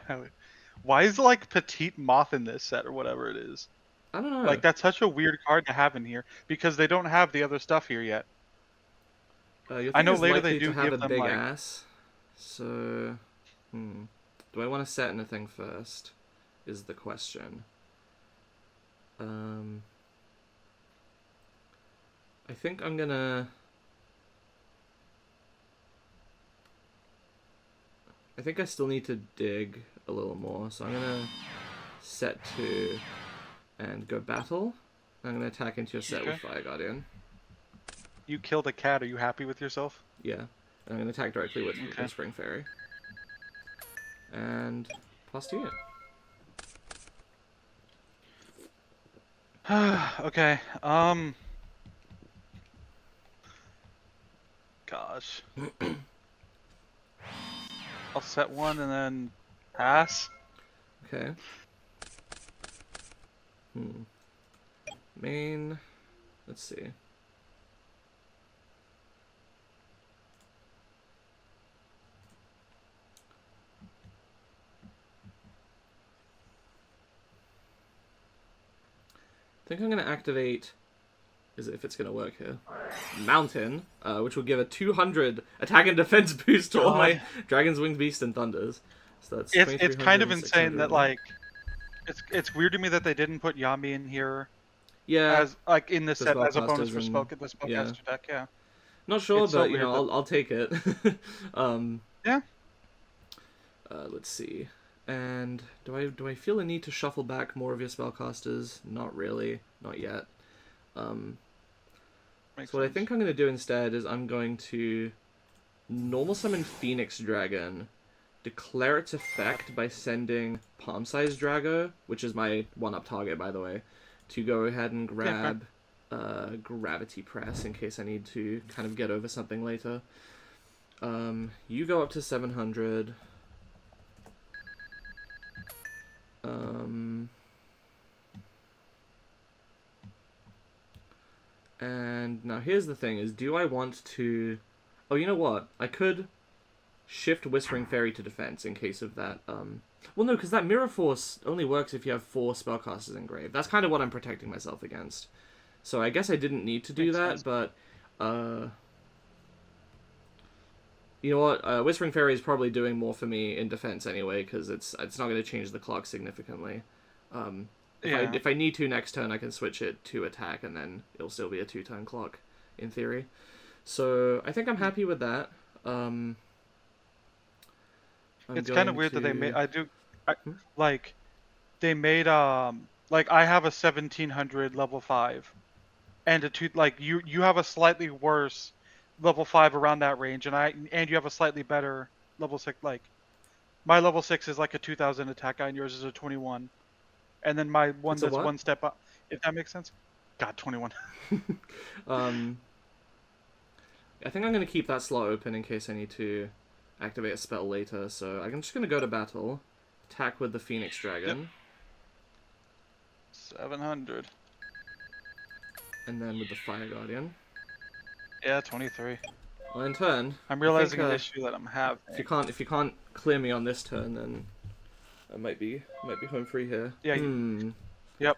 Why is, like, Petite Moth in this set or whatever it is? I don't know. Like, that's such a weird card to have in here because they don't have the other stuff here yet. Your I thing know is later they likely do to have a give them, big like... ass. So, do I want to set anything first? Is the question. I think I'm gonna... I think I still need to dig a little more, so I'm gonna set 2 and go battle. I'm gonna attack into your set with Fire Guardian. You killed a cat. Are you happy with yourself? Yeah. And I'm gonna attack directly with Okay. Whispering Fairy. And pass to you. Okay. Gosh. I'll set 1 and then pass. Okay. Main. Let's see. I think I'm going to activate, if it's going to work here, Mountain, which will give a 200 attack and defense boost to all my Dragon's Winged Beast and Thunders. So that's it's kind of insane that, 600. like, it's weird to me that they didn't put Yami in here. Yeah. As, like, in the set as a bonus for and, the Spellcaster deck, yeah. Not sure, It's but, so you weird know, I'll take it. Yeah. Let's see. And do I feel a need to shuffle back more of your spellcasters? Not really. Not yet. So what I think I'm going to do instead is I'm going to normal summon Phoenix Dragon, declare its effect by sending Palm-Sized Drago, which is my 1-up target, by the way, to go ahead and grab Gravity Press in case I need to kind of get over something later. You go up to 700. And now here's the thing, is do I want to... Oh, you know what? I could shift Whispering Fairy to defense in case of that. Well, no, because that Mirror Force only works if you have 4 spellcasters engraved. That's kind of what I'm protecting myself against. So I guess I didn't need to do that, but... You know what? Whispering Fairy is probably doing more for me in defense anyway, because it's not going to change the clock significantly. If I need to next turn, I can switch it to attack, and then it'll still be a 2-turn clock, in theory. So I think I'm happy with that. It's kind of weird that they made... like, they made... like, I have a 1700 level 5. And a 2... Like, you have a slightly worse level 5 around that range, and you have a slightly better level 6. Like, my level 6 is like a 2000 attack guy, and yours is a 21. And then my one that's one step up, if that makes sense. God, 21. I think I'm going to keep that slot open in case I need to activate a spell later. So I'm just going to go to battle, attack with the Phoenix Dragon. Yep. 700. And then with the Fire Guardian. Yeah, 23. Well, in turn, I'm realizing an issue that I'm having. If you can't clear me on this turn, then I might be home free here. Yeah. Yep.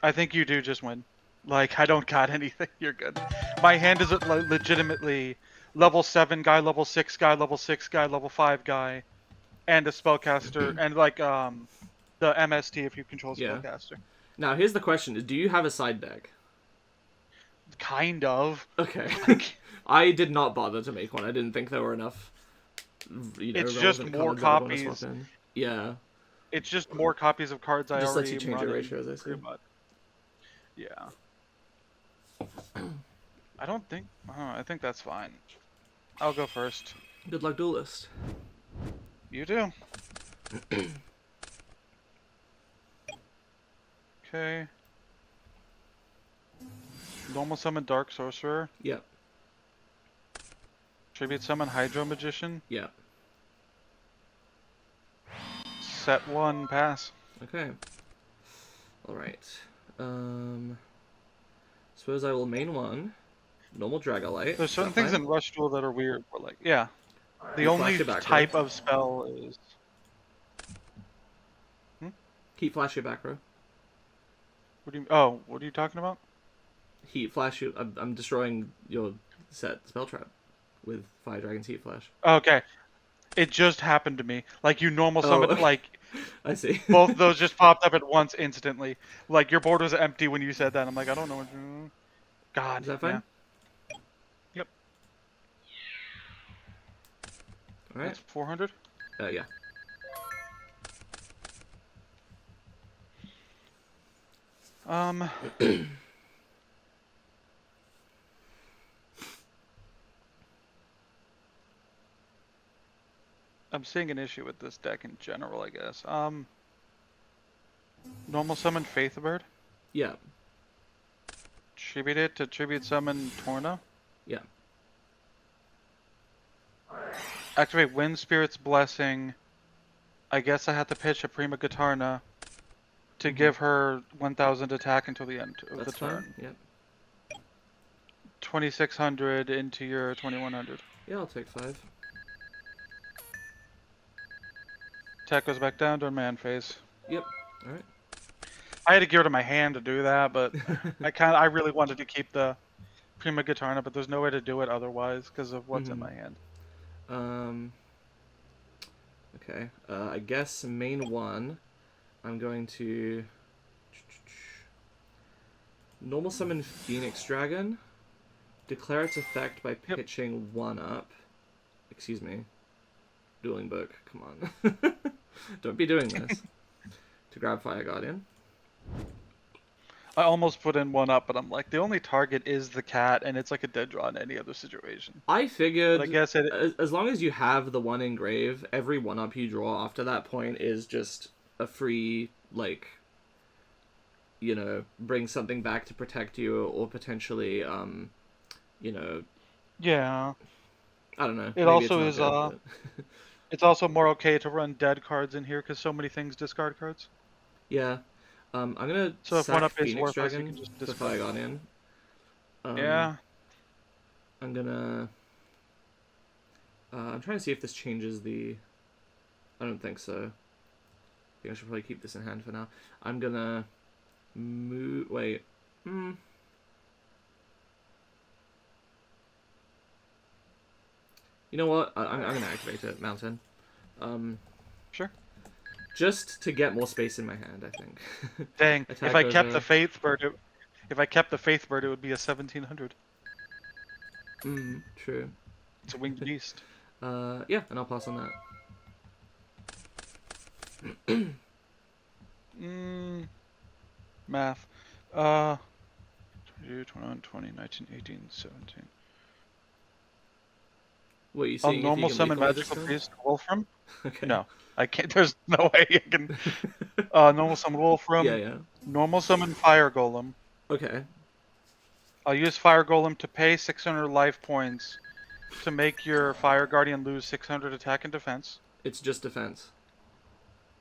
I think you do just win. Like, I don't got anything. You're good. My hand is legitimately level 7 guy, level 6 guy, level 6 guy, level 5 guy, and a spellcaster, and like the MST if you control spellcaster. Now here's the question: do you have a side deck? Kind of. Okay. I did not bother to make one. I didn't think there were enough. It's just more copies. Yeah. It's just more copies of cards I just already lets you change your ratios, I see. Yeah. I think that's fine. I'll go first. Good luck, duelist. You do. Okay. Normal summon Dark Sorcerer. Yep. Tribute summon Hydro Magician. Yep. set 1, pass. Okay. Alright. Suppose I will main 1. Normal Dragolite. There's Is certain that things fine? in Rush Duel that are weird, but like, yeah. The You flash only your back row. type of spell is... Heat flash your back row. What are you talking about? Heat flash you. I'm destroying your set spell trap with Fire Dragon's Heat Flash. Okay. It just happened to me. Like, you normal summon, Okay. like, I see. both of those just popped up at once instantly. Like, your board was empty when you said that. I'm like, I don't know what to do. God, Is that yeah. fine? Yep. Alright. That's 400? Yeah. Um... I'm seeing an issue with this deck in general, I guess. Normal summon Faithbird. Yeah. Tribute it to tribute summon Torna. Yeah. Activate Wind Spirit's Blessing. I guess I have to pitch a Prima Guitarna to give her 1000 attack until the end of That's the turn. fine. Yep. 2600 into your 2100. Yeah, I'll take 5. Attack goes back down to a man phase. Yep. Alright. I had to give it to my hand to do that, but I really wanted to keep the Prima Guitarna, but there's no way to do it otherwise because of what's in my hand. Okay. I guess main 1, I'm going to normal summon Phoenix Dragon. Declare its effect by pitching 1 up. Excuse me. Dueling Book. Come on. Don't be doing this. To grab Fire Guardian. I almost put in 1 up, but I'm like, the only target is the cat, and it's like a dead draw in any other situation. I figured, but I guess as long as you have the 1 engrave, every 1 up you draw after that point is just a free, like, you know, bring something back to protect you, or potentially, you know... Yeah. I don't know. It also is, but... It's also more okay to run dead cards in here, because so many things discard cards. Yeah. I'm gonna so if sack 1 up is Phoenix worthless, Dragon you can just for discard Fire Guardian. Yeah. I'm gonna... I'm trying to see if this changes the... I don't think so. I think I should probably keep this in hand for now. I'm gonna... move... Wait. You know what? I'm gonna activate it, Mountain. Sure. Just to get more space in my hand, I think. Dang, if I kept the Faithbird, it would be a 1700. True. It's a winged beast. Yeah, and I'll pass on that. Math. 22, 21, 20, 19, 18, 17. What, you saying normal if you can summon lethalize this magical guy? priest Wolfram? Okay. No, I can't. There's no way I can. Normal summon Wolfram. Yeah, yeah. Normal summon Fire Golem. Okay. I'll use Fire Golem to pay 600 life points to make your Fire Guardian lose 600 attack and defense. It's just defense.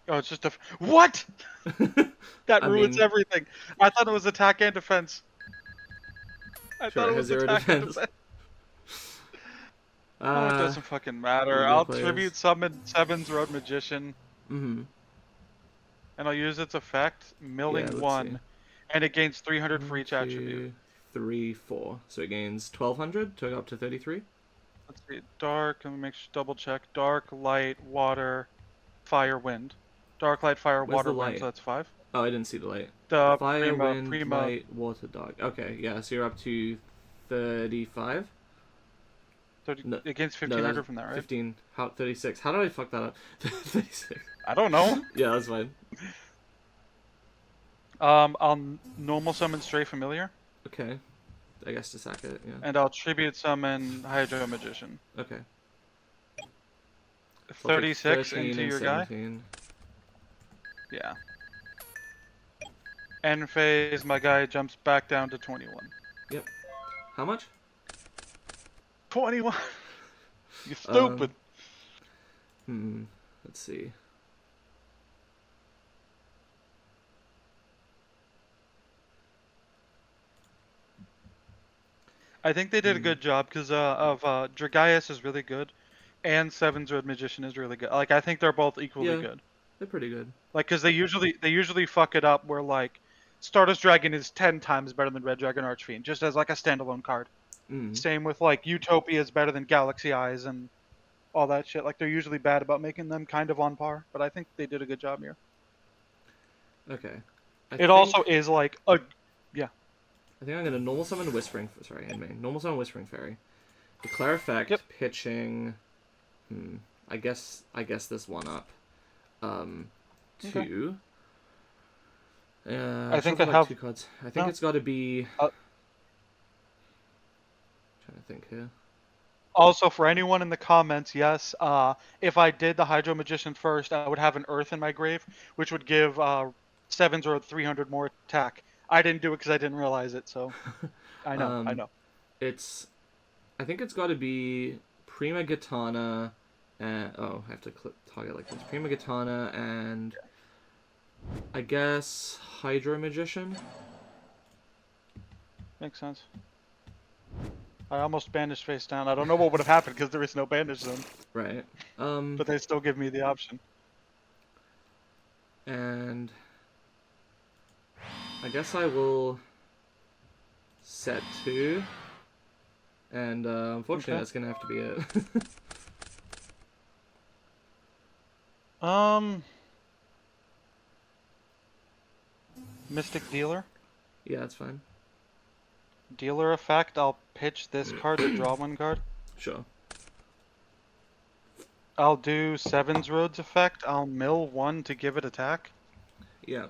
Oh, it's just a... What? That ruins everything. I thought it was attack and defense. I thought it was attack and defense. It doesn't fucking matter. I'll tribute summon Seven's Road Magician. And I'll use its effect, milling 1. And it gains 300 for each attribute. 3, 4. So it gains 1200 to go up to 33? Let's see. Dark, let me make sure, double check. Dark, light, water, fire, wind. Dark, light, fire, water, wind, so that's 5. Oh, I didn't see the light. The fire, wind, light, water, dark. Okay, yeah, so you're up to 35? 30, no, it gains 1500 from that, right? 15. 36. How did I fuck that up? 36. I don't know. Yeah, that's fine. I'll normal summon Stray Familiar. Okay. I guess to sack it, yeah. And I'll tribute summon Hydro Magician. Okay. 36 into your 17. Guy. Yeah. End phase, my guy jumps back down to 21. Yep. How much? 21. You stupid. Let's see. I think they did a Hmm. good job because Dragaius is really good, and Seven's Red Magician is really good. Like I think they're both equally Yeah, good. they're pretty good. Like because they usually fuck it up where like Stardust Dragon is 10 times better than Red Dragon Archfiend just as like a standalone card. Mm. Same with like Utopia is better than Galaxy Eyes and all that shit. Like they're usually bad about making them kind of on par, but I think they did a good job here. Okay. I It think also is like a yeah. I think I'm gonna normal summon Whispering. Sorry, in main. Normal summon Whispering Fairy. Declare effect. Yep. Pitching. Hmm. I guess this one up. Um, Okay. two. I think I Shuffle back have two cards. I think no. it's got to be. Uh, Trying to think here. Also, for anyone in the comments, yes, if I did the Hydro Magician first, I would have an Earth in my grave, which would give Sevens or 300 more attack. I didn't do it because I didn't realize it, so I um, know. it's. I think it's got to be Prima Gitana. And I have to target like this. Prima Gitana and I guess Hydro Magician. Makes sense. I almost banished face down. I don't know what would have happened because there is no banish zone, Right. but they still give me the option. And I guess I will set two. And unfortunately, Okay. that's gonna have to be it. Um, Mystic Dealer. Yeah, that's fine. Dealer effect. I'll pitch this card to draw one card. Sure. I'll do Sevens Roads effect. I'll mill one to give it attack. Yeah.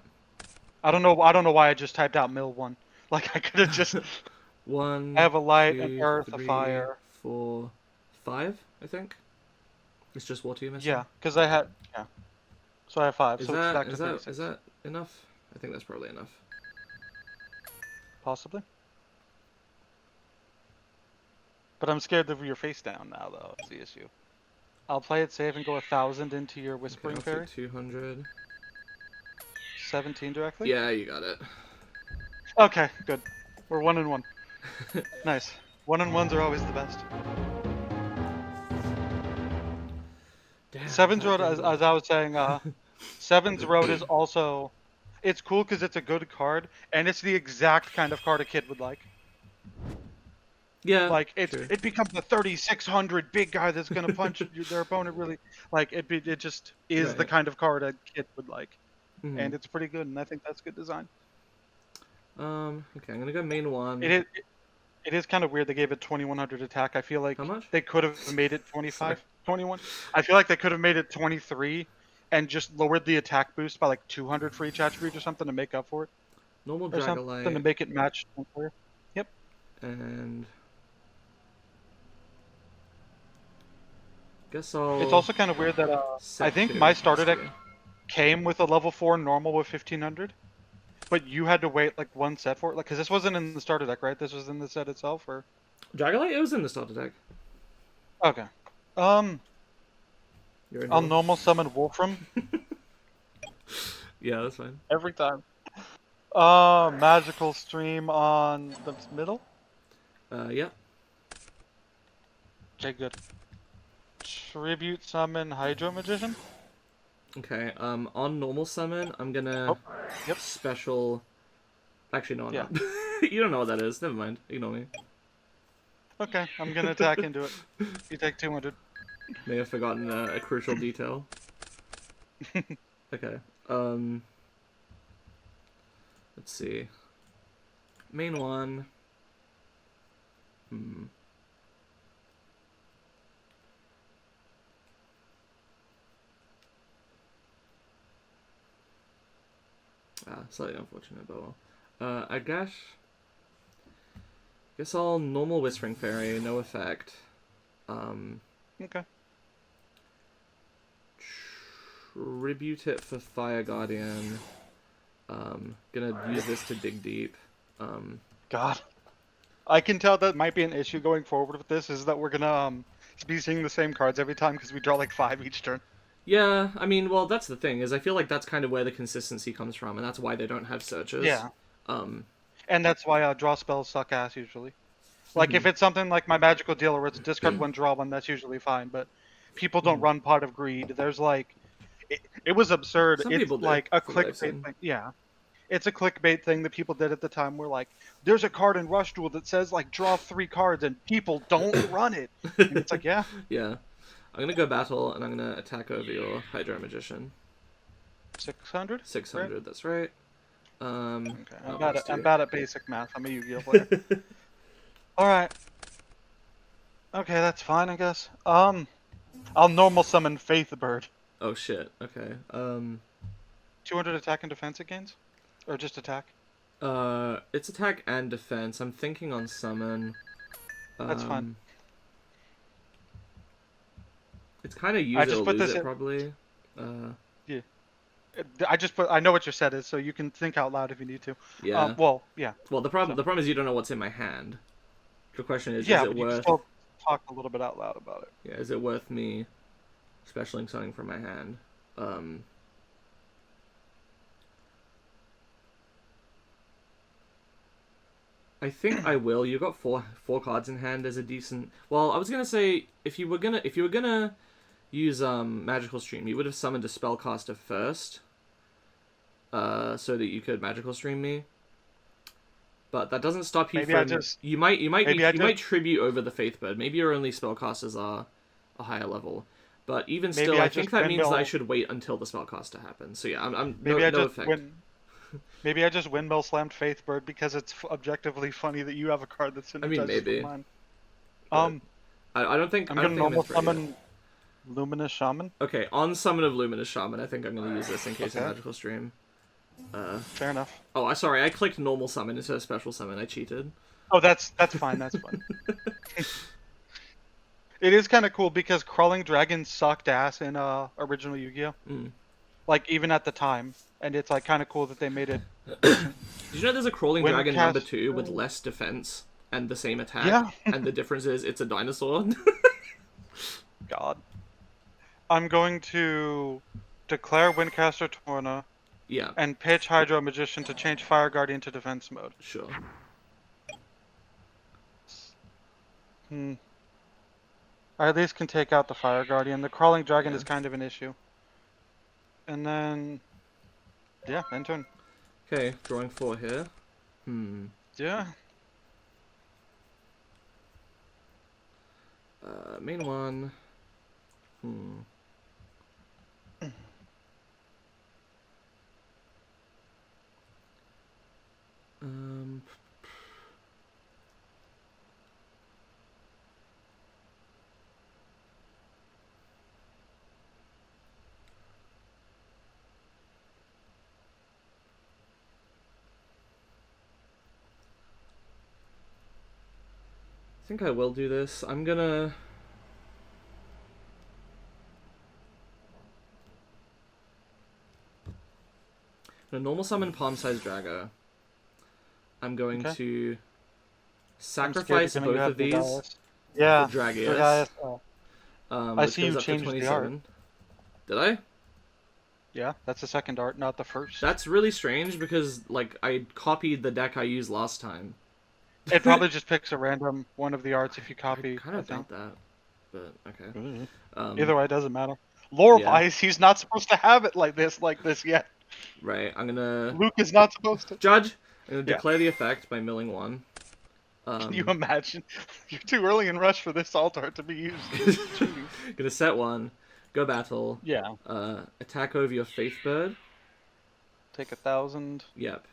I don't know. I don't know why I just typed out mill one. Like I could have just. I One, have a light, an two, earth, a three, fire. 4, 5. I think it's just water you're missing. Yeah, because I had. Yeah. So I have five. Is So it's that back to is that 36. is that enough? I think that's probably enough. Possibly. But I'm scared of your face down now, though. That's the issue. I'll play it safe and go 1,000 into your Okay, Whispering I'll Fairy. take 200. 17 directly. Yeah, you got it. Okay, good. We're 1-1. Nice. 1-1s are always the best. Damn, Seven's that Road, didn't as I was saying, Seven's Road is also. It's cool because it's a good card, and it's the exact kind of card a kid would like. Yeah, Like true. it becomes the 3600 big guy that's gonna punch their opponent really. Like it just is the Right. kind of card a kid would like, Hmm. and it's pretty good, and I think that's good design. Okay, I'm gonna go main one. It is it is kind of weird they gave it 2100 attack. I feel like How much? they could have made it Sorry. 25, 21. I feel like they could have made it 23 and just lowered the attack boost by like 200 for each attribute or something to make up for it, Normal or something to Dragonite make it match. Yep. and guess I'll It's also kind of weird that I set think two. my starter Let's deck do. came with a level 4 normal with 1500, but you had to wait like one set for it. Like, because this wasn't in the starter deck, right? This was in the set itself, or Dragonite. It was in the starter deck. okay. Um, You're in I'll normal. normal summon Wolfram Yeah, that's fine. every time. Magical Stream on the middle. Yeah. Okay, good. Tribute summon Hydro Magician. Okay. On normal summon, I'm gonna Oh, yep. special. Actually, no, I'm Yeah. not. You don't know what that is. Never mind. Ignore me. Okay, I'm gonna attack into it. You take 200. May have forgotten a crucial detail. Okay. Let's see. Main one. Hmm. Slightly unfortunate, but well. I guess I'll normal Whispering Fairy, no effect. Okay. Tribute it for Fire Guardian. Gonna use this to dig deep. God. I can tell that might be an issue going forward with this, is that we're gonna be seeing the same cards every time because we draw like 5 each turn. Yeah, I mean, well, that's the thing, is I feel like that's kind of where the consistency comes from, and that's why they don't have searches. Yeah. Um, And that's why draw spells suck ass usually. Like Mm-hmm. if it's something like my magical dealer where it's discard one, draw one, that's usually fine. But people don't Mm-hmm. run Pot of Greed. There's like, it was absurd. Some It's people do, like a from what I've clickbait seen. thing. Yeah, it's a clickbait thing that people did at the time. Where like, there's a card in Rush Duel that says like draw 3 cards, and people don't run it. And it's like, yeah, Yeah. I'm gonna go battle, and I'm gonna attack over your Hydro Magician. 600, right? 600, that's right. Okay, Oh, plus I'm 2. bad at basic math. I'm a Yu-Gi-Oh player. All right. Okay, that's fine, I guess. I'll normal summon Faithbird. Oh shit, okay. 200 attack and defense it gains? Or just attack? It's attack and defense. I'm thinking on summon. That's fine. Um, it's kind of I use it just or put lose this it, in. probably. Uh, Yeah. I know what your set is, so you can think out loud if you need to. yeah. Well, yeah. Well, So, the problem is you don't know what's in my hand. The question is yeah, it but you can worth... still talk a little bit out loud about it. Yeah, is it worth me specialing something from my hand? I think I will. You got four cards in hand as a decent. Well, I was gonna say if you were gonna use magical stream, you would have summoned a spellcaster first, so that you could magical stream me. But that doesn't stop you Maybe I from. just You might maybe I you just might tribute over the Faithbird. Maybe your only spellcasters are a higher level. But even maybe still, I I think just that means that I windmill should wait until the spellcaster happens. So yeah, I'm maybe I no just effect. win maybe I just windmill slammed Faithbird because it's objectively funny that you have a card that I mean, synergizes with maybe, mine. but Um I don't think I'm I don't gonna think I'm in normal threat yet. summon Luminous Shaman. Okay, on Summon of Luminous Shaman, I think I'm gonna use this in case of Okay, magical stream. fair enough. Oh, sorry, I clicked normal summon instead of special summon. I cheated. Oh, that's fine. That's fine. It is kind of cool because crawling dragons sucked ass in original Yu-Gi-Oh. Mm. Like even at the time, and it's like kind of cool that they made it Did decent. you know there's a crawling dragon number 2 with Windcast. less defense and the same attack, Yeah. and the difference is it's a dinosaur? God. I'm going to declare Windcaster Torna Yeah, and pitch Hydro Magician to change Fire Guardian to defense mode. sure. Hmm. I at least can take out the Fire Guardian. The crawling dragon Yeah. is kind of an issue. And then, yeah, end turn. Okay, drawing 4 here. Yeah. Main one. Um, I think I will do this. I'm gonna normal summon Palm Size Drago. I'm going Okay. to I'm scared sacrifice you're gonna both have of these Dragaius. Yeah, for Dragius, Dragaius. Oh. I which see goes you up to changed the art. 27. Did I? Yeah, that's the second art, not the first. That's really strange because like I copied the deck I used last time. It probably just picks a random one of the arts if you I copy, kind I of think. doubt that, but okay. Either way, it doesn't matter. Lore-wise, Yeah, he's not supposed to have it like this yet. right. I'm gonna Luke is not supposed to. judge. I'm gonna Yeah. declare the effect by milling 1. Can you imagine? You're too early in Rush for this alt art to be used. It's cheating. Gonna set 1, go battle. Yeah. Attack over your Faithbird. Take 1,000 Yep.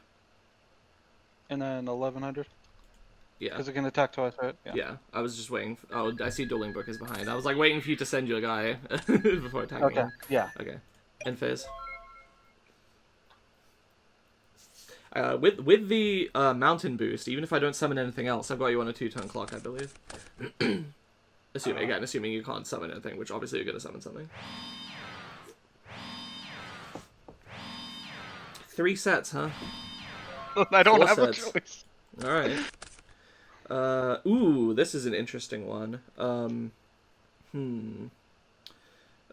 and then 1,100. Yeah. Because it can attack twice, right? Yeah. I was just waiting. Oh, I see Dueling Book is behind. I was like waiting for you to send your guy before attacking Okay. him. Yeah. Okay. End phase. With the mountain boost, even if I don't summon anything else, I've got you on a 2-turn clock, I believe. Assuming you can't summon anything, which obviously you're gonna summon something. 3 sets, huh? I don't 4 have a sets. choice. All right. Ooh, this is an interesting one.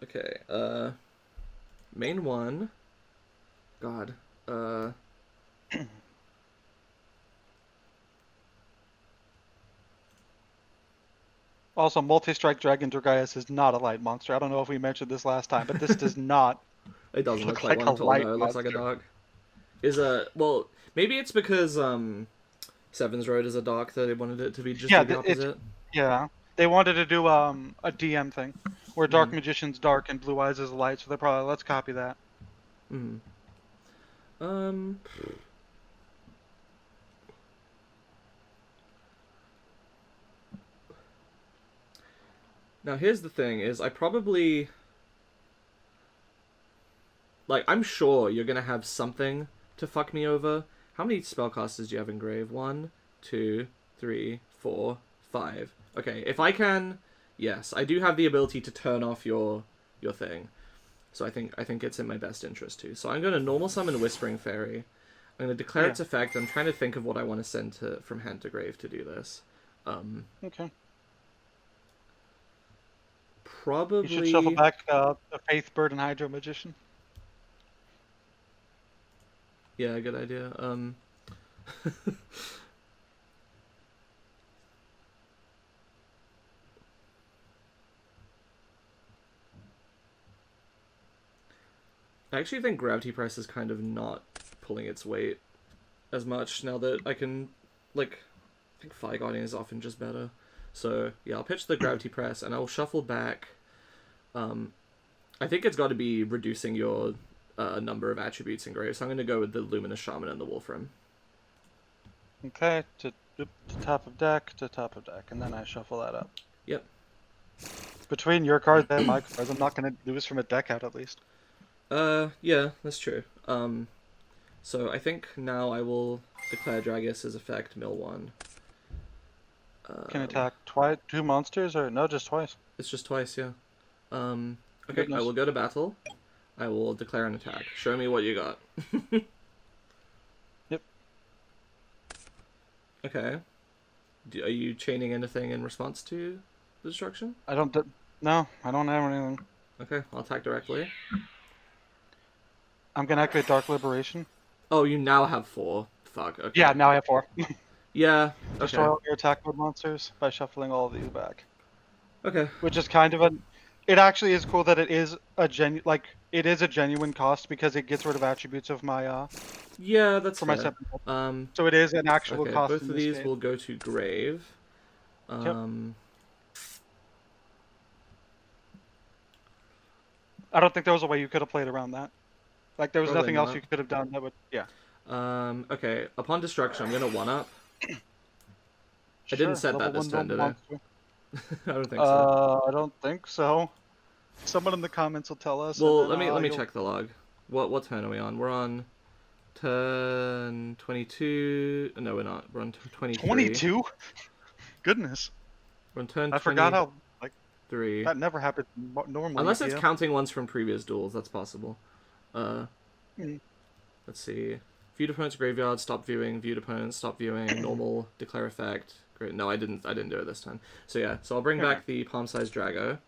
Okay. Main 1. God. Also, multi-strike Dragon Dragaius is not a light monster. I don't know if we mentioned this last time, but this does not It doesn't look look like like one a at all. light No, it looks like a monster. dark. Is a well, maybe it's because Seven's Road is a dark that they wanted it to be just Yeah, be the opposite. yeah. They wanted to do a DM thing where Dark Mm-hmm. Magician's dark and Blue Eyes is light, so they probably let's copy that. Mm-hmm. Um. Now here's the thing: is I probably like I'm sure you're gonna have something to fuck me over. How many spellcasters do you have in Grave? One, two, three, four, five. Okay, if I can, yes, I do have the ability to turn off your thing. So I think it's in my best interest too. So I'm gonna normal summon Whispering Fairy. I'm gonna declare Yeah. its effect. I'm trying to think of what I want to send to from hand to grave to do this. Okay. You should shuffle Probably back the Faith Bird and Hydro Magician. yeah, good idea. I actually think Gravity Press is kind of not pulling its weight as much now that I can, like, I think Fire Guardian is often just better. So yeah, I'll pitch the Gravity Press and I'll shuffle back. I think it's got to be reducing your number of attributes in Grave. So I'm going to go with the Luminous Shaman and the Wolfram. Okay, to top of deck, to top of deck, and then I shuffle that up. Yep. Between your cards and my cards, I'm not going to lose from a deck out at least. Yeah, that's true. So I think now I will declare Dragius's effect, mill one. Can attack twice, two monsters, or no, just twice. It's just twice, yeah. Okay, I Goodness. will go to battle. I will declare an attack. Show me what you got. Yep. Okay. Are you chaining anything in response to the destruction? No, I don't have anything. Okay, I'll attack directly. I'm gonna activate Dark Liberation. Oh, you now have four. Fuck, okay. Yeah, now I have four. Yeah, Destroy okay. all your attack mode monsters by shuffling all of these back. Okay. Which is kind of a. It actually is cool that it is it is a genuine cost because it gets rid of attributes of my Yeah, that's for my fair. 7. Um, So it is an actual okay, cost both in of this these game. will go to grave. Yep. Um, I don't think there was a way you could have played around that. Like there was Probably nothing else not. you could have done that would. Yeah. Okay, upon destruction, I'm gonna one-up. I didn't Sure. set that Level this 1 turn, normal did I? monster. I don't think so. I don't think so. Someone in the comments will tell us, and Well, then let me you'll. check the log. What turn are we on? We're on turn 22. No, we're not. We're on 23. 22? Goodness. We're on turn I forgot 23. how like that never happened normally. Unless it's Yeah. counting ones from previous duels, that's possible. Uh, Mm. let's see. Viewed opponent's graveyard, stop viewing. Viewed opponent, stop viewing. Normal, declare effect. Great. No, I didn't do it this time. So yeah, so I'll bring Okay. back the palm-sized Drago.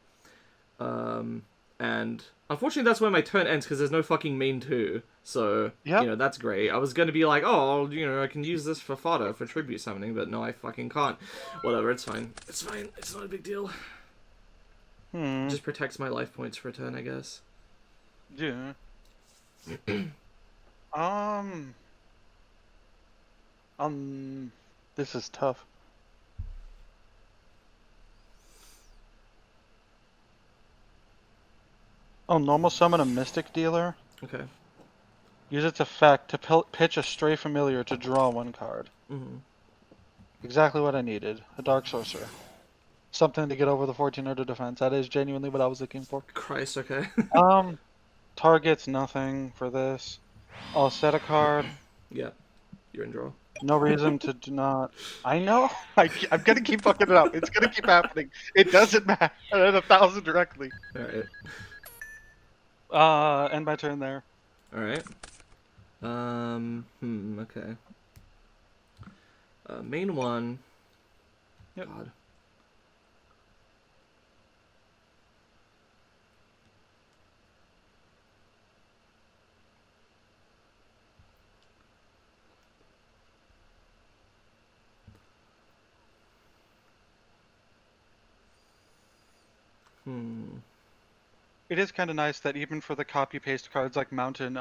And unfortunately that's where my turn ends because there's no fucking main 2. So, Yep. that's great. I was going to be like, oh, I can use this for fodder, for tribute summoning, but no, I fucking can't. Whatever, it's fine. It's fine. It's not a big deal. It just protects my life points for a turn, I guess. Yeah. Um. This is tough. Oh, normal summon a Mystic Dealer. Okay. Use its effect to pitch a Stray Familiar to draw 1 card. Mm-hmm. Exactly what I needed. A Dark Sorcerer. Something to get over the 1400 defense. That is genuinely what I was looking for. Christ, okay. Targets nothing for this. I'll set a card. Yeah, you're in draw. No reason to do not. I know. I'm gonna keep fucking it up. It's gonna keep happening. It doesn't matter. At 1,000 directly. Alright. End my turn there. Alright. Okay. Main 1. Yep. God. It is kind of nice that even for the copy-paste cards like Mountain,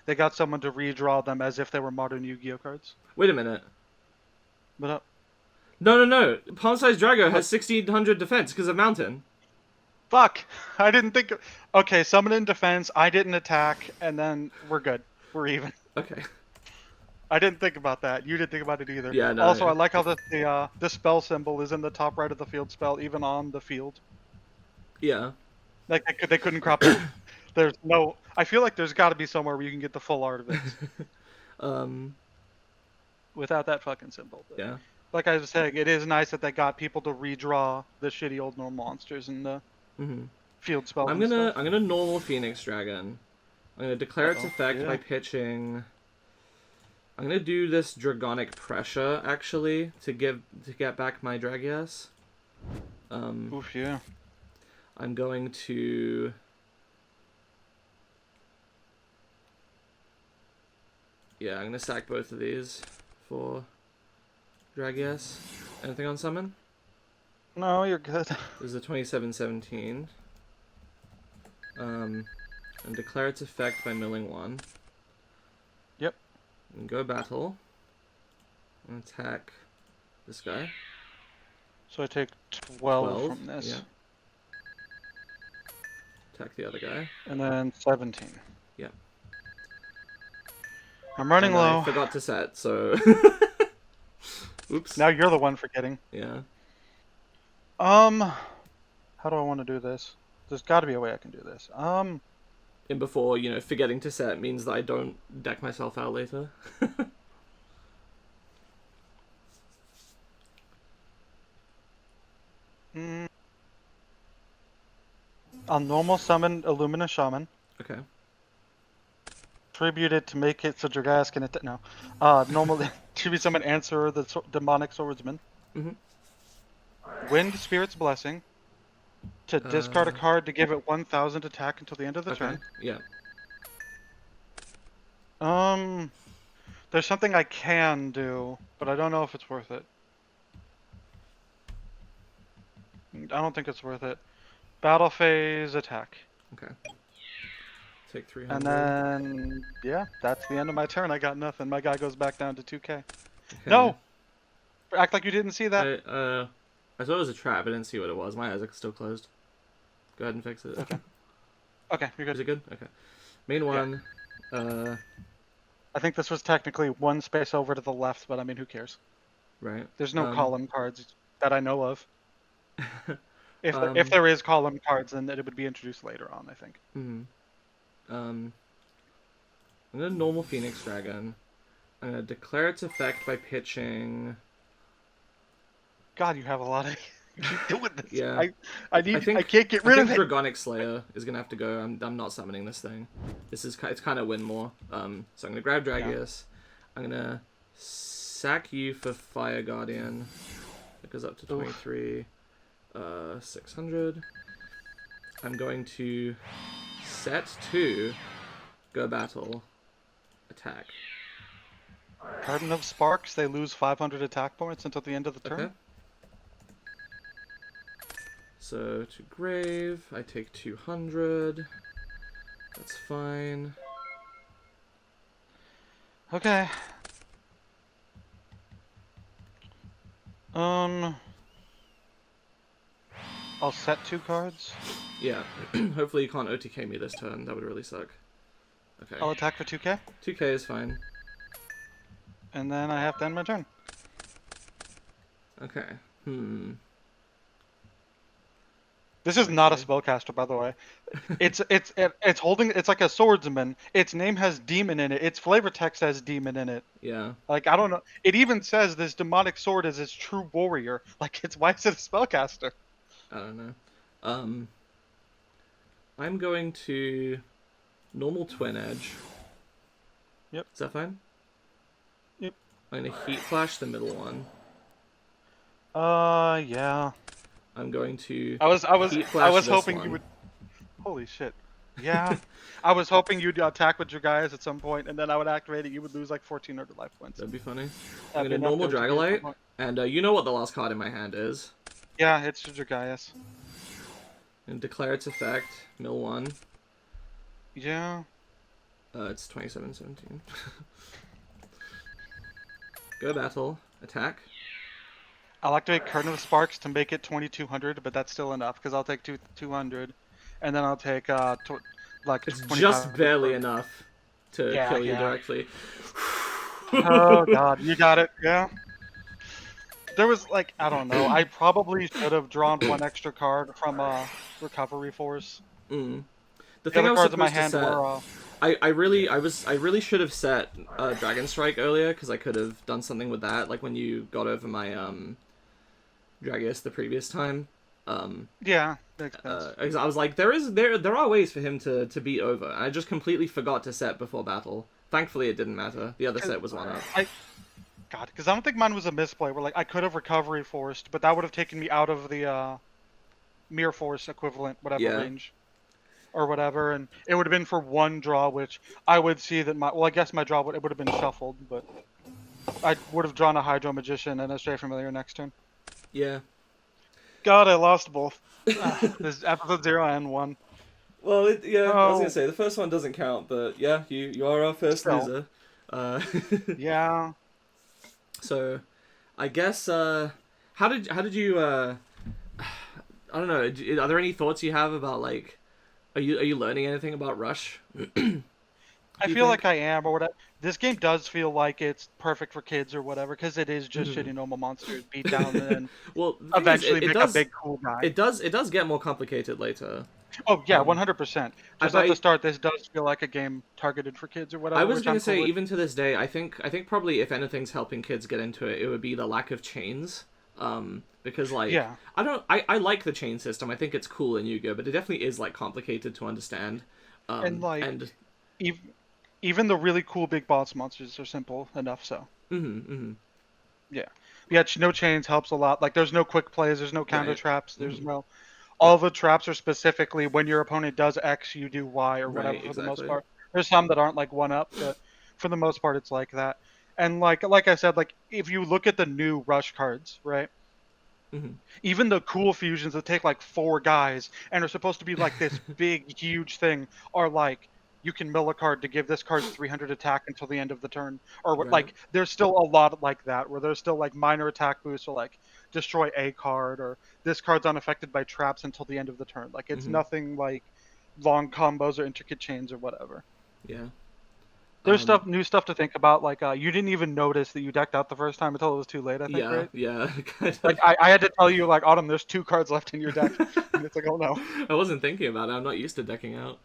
they got someone to redraw them as if they were modern Yu-Gi-Oh cards. Wait a minute. But No. Palm-sized Drago what? has 1600 defense because of Mountain. Fuck! I didn't think. Okay, summon in defense. I didn't attack, and then we're good. We're even. Okay. I didn't think about that. You didn't think about it either. Yeah, no. Also, Yeah. I like how the spell symbol is in the top right of the field spell, even on the field. Yeah. Like they couldn't crop it. There's no. I feel like there's got to be somewhere where you can get the full art of it without that fucking symbol. But Yeah. like I was saying, it is nice that they got people to redraw the shitty old normal monsters in the field spells. I'm gonna normal Phoenix Dragon. I'm gonna declare its effect by Yeah. pitching. I'm gonna do this Dragonic Pressure actually to get back my Dragias. Oof, yeah. I'm going to. Yeah, I'm gonna sack both of these for Dragias. Anything on summon? No, you're good. This is a 2717. And declare its effect by milling one. Yep. And go battle. And attack this guy. So I take 12 from this. Yeah. Attack the other guy. And then 17. Yep. I'm running And low. I forgot to set, so. Oops. Now you're the one forgetting. Yeah. How do I want to do this? There's got to be a way I can do this. And before, forgetting to set means that I don't deck myself out later. I'll normal summon Illumina Shaman. Okay. Tribute it to make it so Dragass can attack. No. Normally, tribute summon Answerer, the Demonic Swordsman. Wind Spirit's Blessing. To discard a card to give it 1000 attack until the end of the turn. Yeah. There's something I can do, but I don't know if it's worth it. I don't think it's worth it. Battle phase attack. Okay. Take 300. And then, yeah, that's the end of my turn. I got nothing. My guy goes back down to 2k. Okay. No! Act like you didn't see that. I thought it was a trap. I didn't see what it was. My eyes are still closed. Go ahead and fix it. Okay. Okay, you're good. Is it good? Okay. Main one. I think this was technically one space over to the left, but I mean, who cares? Right. There's no column cards that I know of. If there is column cards, then it would be introduced later on, I think. I'm gonna normal Phoenix Dragon. I'm gonna declare its effect by pitching. God, you have a lot of. You keep doing this. Yeah. I can't get rid of it. Dragonic Slayer is gonna have to go. I'm not summoning this thing. It's kind of win more. So I'm gonna grab Dragius. I'm gonna sack you for Fire Guardian. It goes up to 23. 600. I'm going to set 2. Go battle. Attack. Garden of Sparks. They lose 500 attack points until the end of the turn. Okay. So to grave, I take 200. That's fine. Okay. I'll set 2 cards. Yeah. Hopefully you can't OTK me this turn. That would really suck. Okay. I'll attack for 2k. 2k is fine. And then I have to end my turn. Okay. This is not a spellcaster, by the way. It's holding. It's like a swordsman. Its name has demon in it. Its flavor text has demon in it. Yeah. Like, I don't know. It even says this demonic sword is its true warrior. Like, why is it a spellcaster? I don't know. I'm going to normal Twin Edge. Yep. Is that fine? Yep. I'm gonna Heat Flash the middle one. Yeah. I'm going to. I was hoping one. you would. Holy shit. Yeah. I was hoping you'd attack with your guys at some point, and then I would activate it. You would lose like 1400 life points. That'd be funny. That'd I'm gonna normal Dragonite, and you know what the last card in my hand is. Yeah, it's Dragaius. And declare its effect. Mill 1. Yeah. It's 2717. Go battle. Attack. I like to make Curtain of Sparks to make it 2200, but that's still enough because I'll take 200, and then I'll take like It's 25. just barely enough to Yeah, kill you yeah. directly. Oh god, you got it. Yeah. There was like I don't know. I probably should have drawn one extra card from Recovery Force. Mm. The The thing other I was cards in my supposed to hand set, were I really should have set Dragon Strike earlier because I could have done something with that, like when you got over my Dragus the previous time. yeah, makes sense. 'Cause I was like, there are ways for him to beat over. And I just completely forgot to set before battle. Thankfully, it didn't matter. The other 'Cause set was one up. because I don't think mine was a misplay. Where like I could have Recovery Forced, but that would have taken me out of the Mirror Force equivalent, whatever Yeah. range or whatever, and it would have been for one draw, which I would see that my I guess my draw would it would have been shuffled, but I would have drawn a Hydro Magician and a Stray Familiar next turn. Yeah. God, I lost both. This is episode 0 and 1. Well, yeah, I was gonna Oh, say the first one doesn't count, but yeah, you are our first still. loser. Uh, Yeah. so, I guess how did you I don't know. Are there any thoughts you have about like, are you learning anything about Rush? I Do you feel think? like I am, or whatever. This game does feel like it's perfect for kids or whatever, because it is just Mhm. shitty normal monsters beat down and then Well, the thing is, eventually make a big cool guy. it does get more complicated later. Oh yeah, Um, 100%. I Just at the bet start, this does feel like a game targeted for kids or I whatever, was which gonna I'm cool say with. even to this day, I think probably if anything's helping kids get into it, it would be the lack of chains. Because like Yeah, I like the chain system. I think it's cool in Yu-Gi-Oh, but it definitely is like complicated to understand. and like And ev- even the really cool big boss monsters are simple enough. So mm-hmm. yeah, yeah. No chains helps a lot. Like there's no quick plays, there's no counter Right. traps, there's Mm-hmm. no. All the traps are specifically when your opponent does X, you do Y or whatever Right. for the most Exactly. part. There's some that aren't like one up, but for the most part, it's like that. And like I said, like if you look at the new Rush cards, right? Mm-hmm. Even the cool fusions that take like 4 guys and are supposed to be like this big, huge thing are like you can mill a card to give this card 300 attack until the end of the turn, or Right. like there's still a lot like that where there's still like minor attack boosts or like destroy a card or this card's unaffected by traps until the end of the turn. Like it's Mm-hmm. nothing like long combos or intricate chains or whatever. Yeah. There's Um. new stuff to think about. Like you didn't even notice that you decked out the first time until it was too late. I think, Yeah. right? Yeah. Kind Like of. I had to tell you, like Autumn, there's 2 cards left in your deck, and it's like, oh no. I wasn't thinking about it. I'm not used to decking out.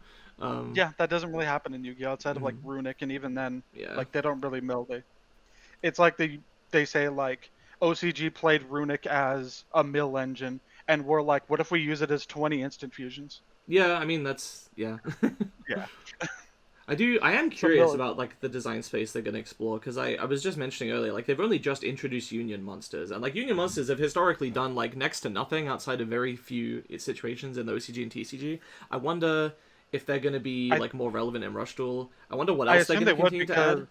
Yeah, that doesn't really happen in Yu-Gi-Oh! Outside of like Mhm. Runic, and even then, Yeah. like they don't really mill. It's like they say like OCG played Runic as a mill engine, and we're like, what if we use it as 20 instant fusions? Yeah. I mean, that's yeah. Yeah. I am So curious mill. about like the design space they're gonna explore because I was just mentioning earlier like they've only just introduced union monsters and like union monsters have historically done like next to nothing outside of very few situations in the OCG and TCG. I wonder if they're gonna be I like more relevant in Rush Duel. I wonder what I else they're assume they gonna would continue to because add.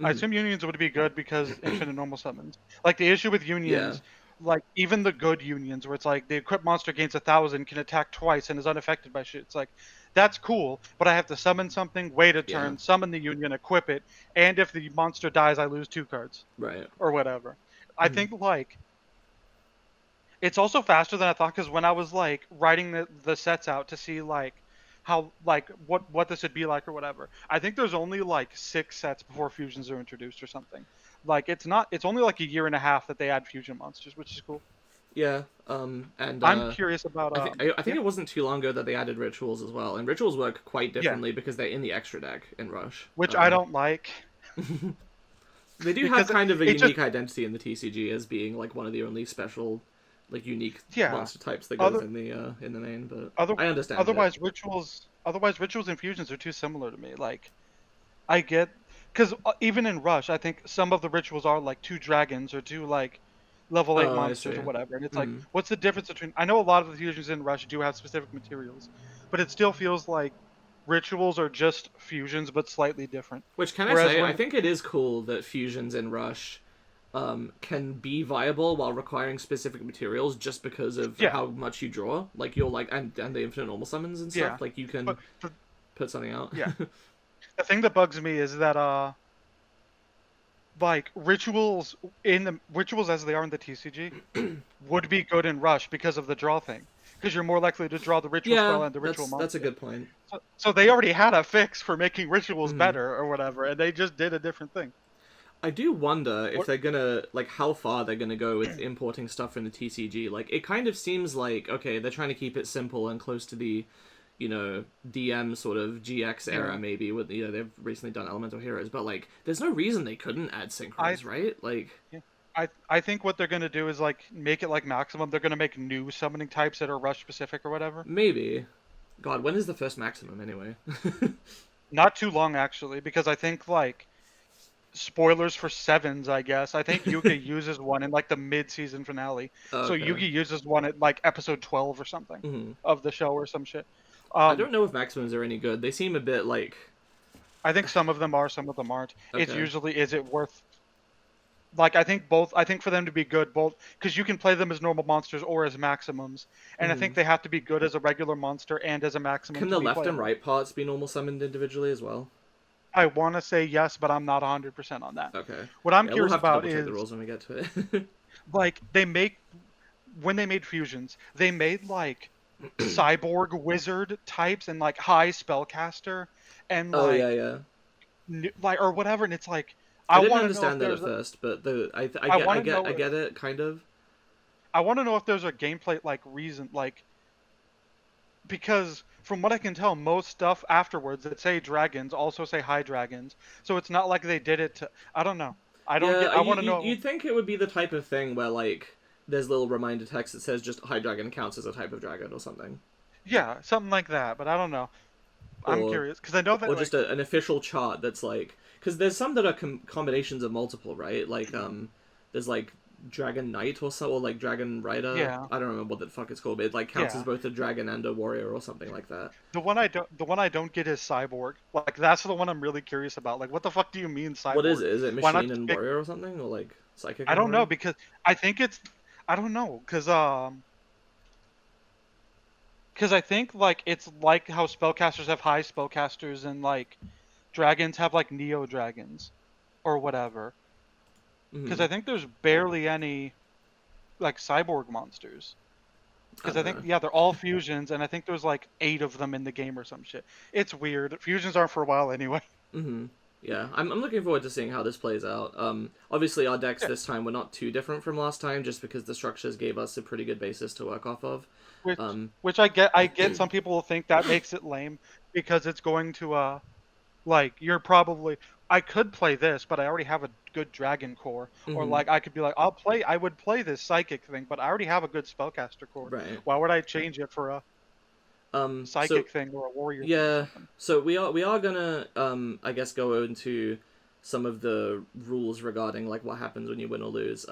I Mhm. assume unions would be good because infinite normal summons. Like the issue with Yeah. unions, like even the good unions, where it's like the equipped monster gains 1,000, can attack twice, and is unaffected by shit. It's like that's cool, but I have to summon something, wait a Yeah. turn, summon the union, equip it, and if the monster dies, I lose 2 cards Right. or whatever. I Mhm. think like it's also faster than I thought because when I was like writing the sets out to see like how like what this would be like or whatever, I think there's only like 6 sets before fusions are introduced or something. Like it's only like a year and a half that they add fusion monsters, which is cool. Yeah. And I'm curious about I think yeah, it wasn't too long ago that they added rituals as well, and rituals work quite yeah, differently because they're in the extra deck in Rush. which I don't like They do have because kind of a it just unique identity in the TCG as being like one of the only special, like unique yeah. monster types that goes Other in the main. But other I understand it. otherwise rituals and fusions are too similar to me. Like I get because even in Rush, I think some of the rituals are like 2 dragons or 2 like level 8 Oh, I monsters see. or whatever, and it's like, Mm. what's the difference between? I know a lot of the fusions in Rush do have specific materials, but it still feels like rituals are just fusions but slightly different. Which can I Whereas say? I when think it is cool that fusions in Rush can be viable while requiring specific materials just because of Yeah, how much you draw. Like you're like and the infinite normal summons and yeah. stuff. Like you can But the, put something out. yeah, the thing that bugs me is that like rituals as they are in the TCG would be good in Rush because of the draw thing. Because you're more likely to draw the ritual Yeah, spell and the ritual that's a monster. good point. So they already had a fix for making rituals Hmm. better or whatever, and they just did a different thing. I do wonder if What? they're gonna like how far they're gonna go with importing stuff in the TCG. Like it kind of seems like okay, they're trying to keep it simple and close to the, DM sort of GX Yeah. era maybe. With they've recently done Elemental Heroes, but like there's no reason they couldn't add I synchros, right? Like yeah. I think what they're gonna do is like make it like maximum. They're gonna make new summoning types that are rush specific or whatever. maybe. God, when is the first maximum anyway? Not too long actually, because I think like spoilers for sevens, I guess. I think Yugi uses one in like the mid-season finale. So Okay. Yugi uses one at like episode 12 or something Hmm. of the show or some shit. I Um, don't know if maximums are any good. They seem a bit like I think some of them are, some of them aren't. It's okay. usually is it worth like I think both. I think for them to be good, both because you can play them as normal monsters or as maximums, and I Hmm. think they have to be good as a regular monster and as a maximum Can to the be left and playable. right parts be normal summoned individually as well? I want to say yes, but I'm not 100% on that. Okay. What I'm Yeah, we'll curious have to about double check the is rules when we get to it. like they make when they made fusions, they made like cyborg wizard types and like high spellcaster and Oh yeah, yeah. like or whatever, and it's like I I didn't want to know if understand that at there's a, first, but the I I get I want to get know I if get it kind of. I want to know if there's a gameplay like reason like because from what I can tell, most stuff afterwards that say dragons also say high dragons. So it's not like they did it to. I don't know. I don't Yeah, get. I want to know. you'd think it would be the type of thing where like there's little reminder text that says just high dragon counts as a type of dragon or something, Yeah, something like that. But I don't know. I'm or curious because I know that just like an official chart that's like because there's some that are combinations of multiple, right? Like there's like Dragon Knight or so, or like Dragon Rider. yeah, I don't remember what the fuck it's called, but it like counts as yeah. both a dragon and a warrior or something like that. The one I don't get is cyborg. Like that's the one I'm really curious about. Like what the fuck do you mean What is cyborg? it? Is it Why not machine just and pick? warrior or something, or like psychic I and don't know warrior? because I think it's. I don't know because I think like it's like how spellcasters have high spellcasters and like dragons have like neo dragons or whatever. Because Hmm. I think there's barely any like cyborg monsters. I Because I don't think know. yeah, they're all fusions, and I think there's like 8 of them in the game or some shit. It's weird. Fusions aren't for a while anyway. Hmm. Yeah, I'm looking forward to seeing how this plays out. Obviously our decks Yeah. this time were not too different from last time, just because the structures gave us a pretty good basis to work off of. Which Um, which I get some people will think that makes it lame because it's going to like you're probably I could play this, but I already have a good dragon core. Or hmm. like I could be like I would play this psychic thing, but I already have a good spellcaster core. Right. Why would I change it for a So psychic thing or a warrior thing or yeah, something? so we are gonna I guess go into some of the rules regarding like what happens when you win or lose.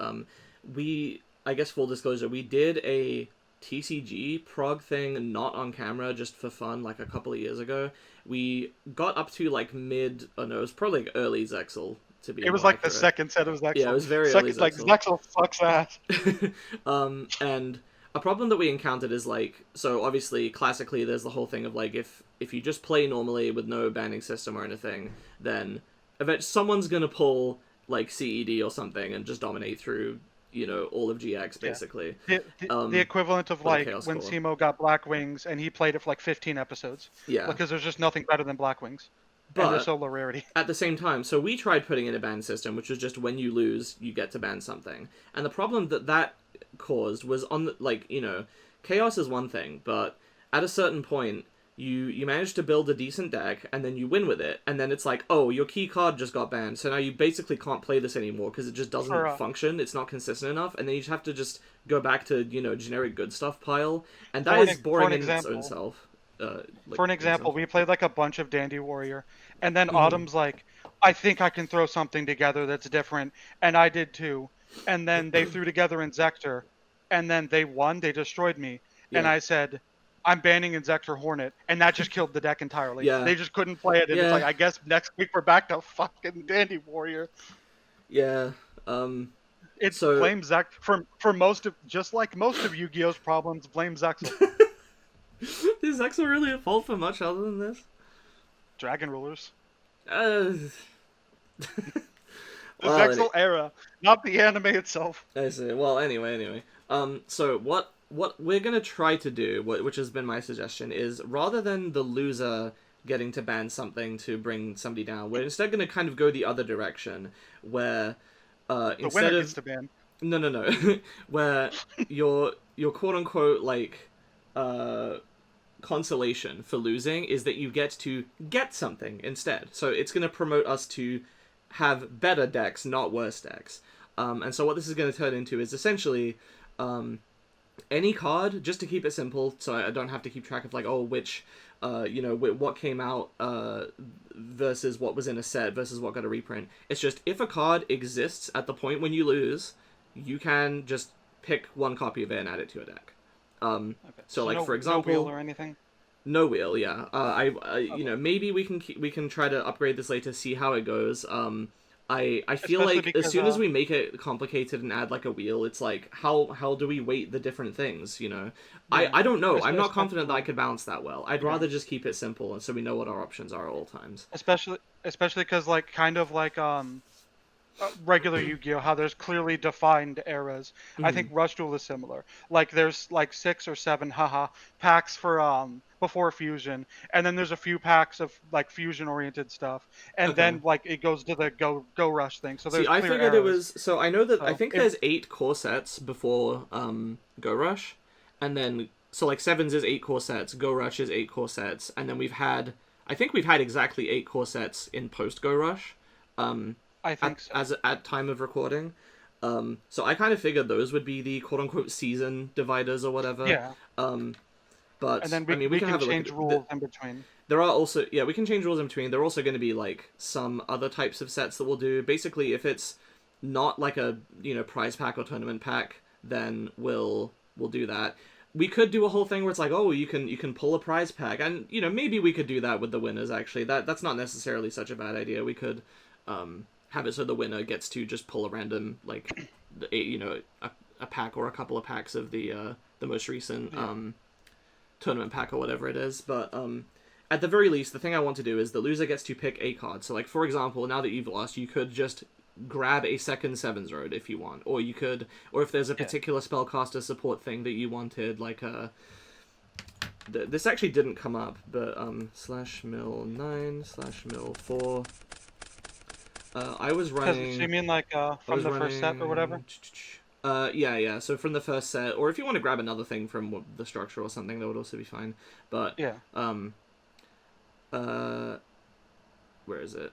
We I guess full disclosure, we did a TCG prog thing not on camera just for fun like a couple of years ago. We got up to like mid oh no, it was probably like early Zexal to be It was more like the accurate. second set of Yeah, it Zexal. was very early Second, like Zexal. Zexal sucks ass. And a problem that we encountered is like so obviously classically there's the whole thing of like if you just play normally with no banning system or anything, then someone's gonna pull like CED or something and just dominate through all of GX Yeah. basically. The equivalent of With a like chaos when core. Simo got Black Wings and he played it for like 15 episodes. Yeah, Because there's just nothing better than Black Wings. And they're but so low rarity. at the same time, so we tried putting in a ban system, which was just when you lose, you get to ban something. And the problem that caused was on the, like chaos is one thing, but at a certain point, you manage to build a decent deck, and then you win with it, and then it's like, oh, your key card just got banned, so now you basically can't play this anymore because it just For doesn't function. It's not consistent enough, and then you just have to just go back to generic good stuff pile, and that is for boring an in its own example, self. Like for an in itself. example, we played like a bunch of Dandy Warrior, and then Hmm. Autumn's like, I think I can throw something together that's different, and I did too. And then they threw together Inzektor, and then they won. They destroyed me, and Yeah. I said, I'm banning Inzektor Hornet, and that just killed the deck entirely. Yeah. They just couldn't play it, and it's Yeah. like, I guess next week we're back to fucking Dandy Warrior. Yeah. Um It's So blame Zex for most of, just like most of Yu-Gi-Oh's problems. Blame Zexal. is Axel really at fault for much other than this? Dragon rulers. Uh, The well, Zexal era, not the anime itself. I see. Well, anyway. So what we're gonna try to do, which has been my suggestion, is rather than the loser getting to ban something to bring somebody down, we're instead gonna kind of go the other direction, where The instead winner of gets to ban. no, where your quote unquote like uh consolation for losing is that you get to get something instead. So it's going to promote us to have better decks, not worse decks. And so what this is going to turn into is essentially any card, just to keep it simple, so I don't have to keep track of like, oh, which, what came out versus what was in a set versus what got a reprint. It's just if a card exists at the point when you lose, you can just pick one copy of it and add it to your deck. Okay. So like no, for example, no wheel or anything. no wheel, yeah. Okay. Maybe we can try to upgrade this later, see how it goes. I feel Especially like as because soon as we make it complicated and add like a wheel, it's like how do we weight the different things? You know, Yeah. I don't know. I'm not Especially, confident that I could balance that well. I'd yeah. rather just keep it simple, and so we know what our options are at all times. Especially because like kind of like regular Yu-Gi-Oh, how there's clearly defined eras. I think Rush Duel is similar. Like there's like 6 or 7 packs for before fusion, and then there's a few packs of like fusion oriented stuff, and Okay. then like it goes to the go rush thing. So See, there's I clear figured it eras. was. So I know that I So think there's 8 core sets before Go Rush, and then so like Sevens is 8 core sets, Go Rush is 8 core sets, and then I think we've had exactly 8 core sets in post Go Rush, I think so. at time of recording. So I kind of figured those would be the quote unquote season dividers or whatever. Yeah, But and then I mean, we we can can have a look change at rules in between. there are also we can change rules in between. There are also going to be like some other types of sets that we'll do. Basically, if it's not like a prize pack or tournament pack, then we'll do that. We could do a whole thing where it's like, oh, you can pull a prize pack, and maybe we could do that with the winners. Actually, that's not necessarily such a bad idea. We could have it so the winner gets to just pull a random like a pack or a couple of packs of the most recent tournament pack or whatever it is. But at the very least, the thing I want to do is the loser gets to pick a card. So like for example, now that you've lost, you could just grab a second Sevens Road if you want, or if there's a particular spellcaster support thing that you wanted, like this actually didn't come up, but /mill9/mill4. I was running. You mean like from the first set or whatever? Yeah. So from the first set, or if you want to grab another thing from the structure or something, that would also be fine. But Yeah. Where is it?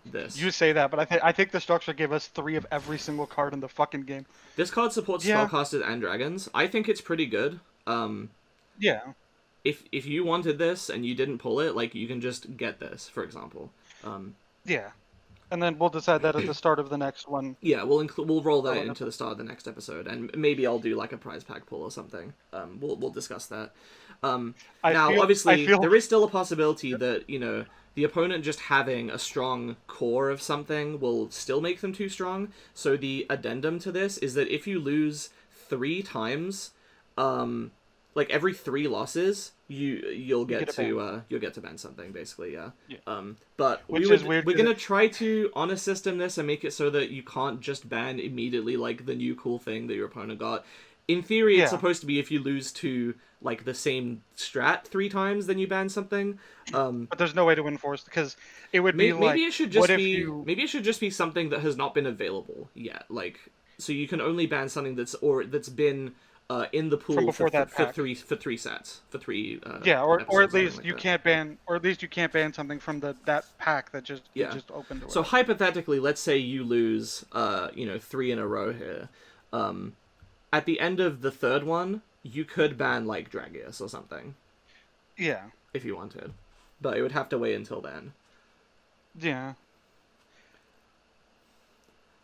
This. You say that, but I think the structure gave us 3 of every single card in the fucking game. This card supports spellcasters and dragons. I think it's pretty good. Yeah. If you wanted this and you didn't pull it, like you can just get this, for example. Yeah. And then we'll decide that at the start of the next one. Yeah, we'll roll that into the start of the next episode, and maybe I'll do like a prize pack pull or something. We'll discuss that. Obviously, there is still a possibility that the opponent just having a strong core of something will still make them too strong. So the addendum to this is that if you lose 3 times, like every 3 losses, you'll get to ban something basically. Yeah. But we're gonna try to honor system this and make it so that you can't just ban immediately like the new cool thing that your opponent got. In theory, it's supposed to be if you lose to like the same strat 3 times, then you ban something. But there's no way to enforce because it would be maybe it should just be something that has not been available yet. Like so you can only ban something that's been in the pool for 3 sets for 3. Or at least like you that. can't ban something from that pack that just opened. So hypothetically, let's say you lose 3 in a row here. At the end of the 3rd one, you could ban like Dragius or something. Yeah. If you wanted, but it would have to wait until then. Yeah.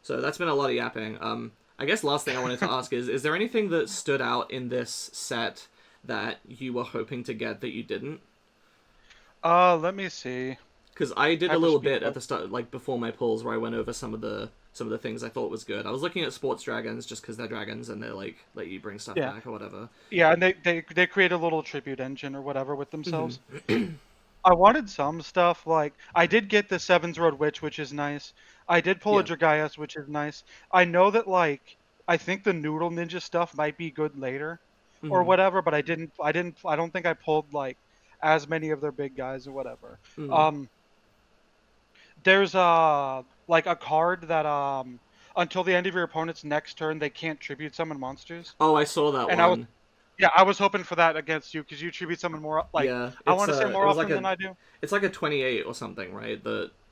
So that's been a lot of yapping. I guess last thing I wanted to ask is there anything that stood out in this set that you were hoping to get that you didn't? Let me see. Because I did a little bit at the start, like before my pulls, where I went over some of the some of the things I thought was good. I was looking at sports dragons just because they're dragons and they're like let you bring stuff Yeah. back or whatever. Yeah, and they create a little tribute engine or whatever with themselves. Hmm. I wanted some stuff like I did get the Sevens Road Witch, which is nice. I did pull a Yeah. Dragaius, which is nice. I know that like I think the Noodle Ninja stuff might be good later or Hmm. whatever, but I don't think I pulled like as many of their big guys or whatever. Hmm. Um there's like a card that until the end of your opponent's next turn they can't tribute summon monsters. Oh, I saw that And I was one. yeah, I was hoping for that against you because you tribute summon more like Yeah, I it's want to say it more was like often a than I do. it's like a 28 or something, right?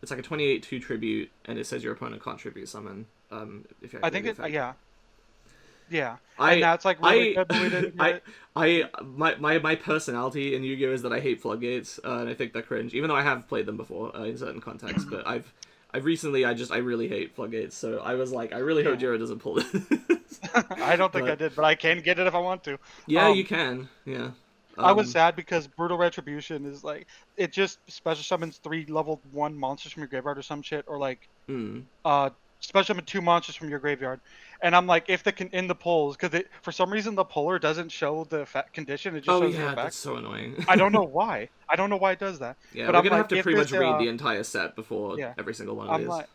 It's like a 28 2 tribute, and it says your opponent can't tribute summon. If you I activate think the it effect. yeah. Yeah, and I that's like really I good, but we didn't get it. my personality in Yu-Gi-Oh is that I hate floodgates, and I think they're cringe. Even though I have played them before in certain contexts, but I've recently I really hate floodgates. So I was like, I really hope Yeah, Jira doesn't pull this. I don't think I But did, but I can get it if I want to. yeah, you Um, can. Yeah. I was Um. sad because brutal retribution is like it just special summons 3 level 1 monsters from your graveyard or some shit, or like Mm. uh special summon 2 monsters from your graveyard, and I'm like if the in the polls because it for some reason the polar doesn't show the effect condition, it just Oh shows the yeah, effect. that's so annoying. I don't know why. I don't know why it does that, Yeah, but we're I'm gonna like have to if pretty this much read the entire set before yeah. every single one of I'm these. like,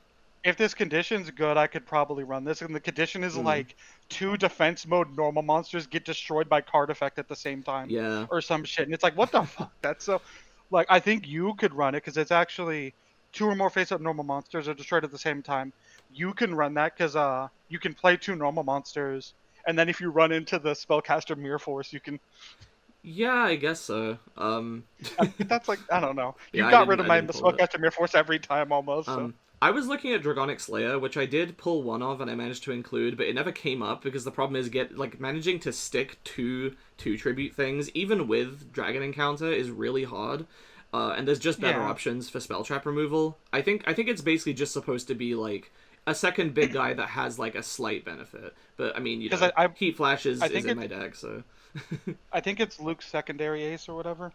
if this condition's good, I could probably run this. And the condition is Mm. like 2 defense mode normal monsters get destroyed by card effect at the same time, Yeah. or some shit. And it's like, what the fuck? That's so. Like, I think you could run it because it's actually 2 or more face-up normal monsters are destroyed at the same time. You can run that because you can play 2 normal monsters, and then if you run into the spellcaster Mirror Force, you can. Yeah, I guess so. But that's like I don't know. Yeah, You got rid of I my didn't pull it. spellcaster Mirror Force every time almost. So I was looking at Dragonic Slayer, which I did pull one of, and I managed to include, but it never came up because the problem is managing to stick two tribute things, even with Dragon Encounter, is really hard. And there's just better yeah. options for spell trap removal. I think it's basically just supposed to be like a second big guy that has like a slight benefit. But I mean, Because Heat Flash I is think in it's my deck, so. I think it's Luke's secondary ace or whatever.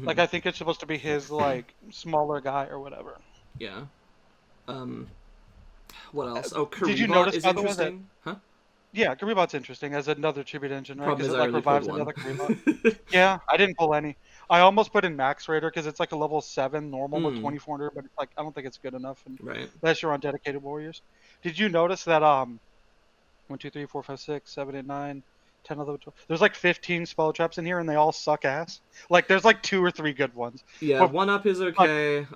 Like Hmm. I think it's supposed to be his like smaller guy or whatever. Yeah. Um. What else? Uh, Oh, Did you Karibot notice is by the way that interesting, huh? yeah, Karibot's interesting as another tribute engine, right? Problem Because is, it I like only pulled revives one. another Karibot. Yeah, I didn't pull any. I almost put in Max Raider because it's like a level 7 normal with Mm, 2400, but it's like I don't think it's good enough right. unless you're on dedicated warriors. Did you notice that 1, 2, 3, 4, 5, 6, 7, 8, 9, 10, 11, 12. There's like 15 spell traps in here, and they all suck ass. Like there's like 2 or 3 good ones, Yeah, but one up is like okay.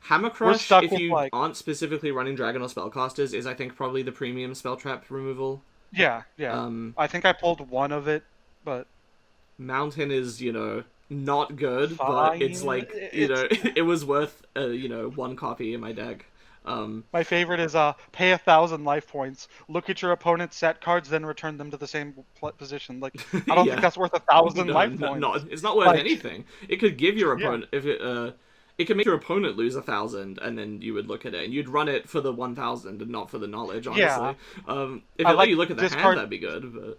Hammer we're Crush, stuck if with you like aren't specifically running Dragon or Spellcasters, is I think probably the premium spell trap removal. yeah, yeah. Um, I think I pulled one of it, but Mountain is, not good, but it's fine. like, It's it was worth, one copy in my deck. my favorite is pay 1,000 life points, look at your opponent's set cards, then return them to the same position. Like I don't think Yeah. that's worth 1,000 No, life no, points. it's not worth Like anything. It could give your yeah, opponent it could make your opponent lose 1,000, and then you would look at it, and you'd run it for the 1,000 and not for the knowledge. yeah. Honestly, if I it let like you look at the hand, discard. that'd be good. But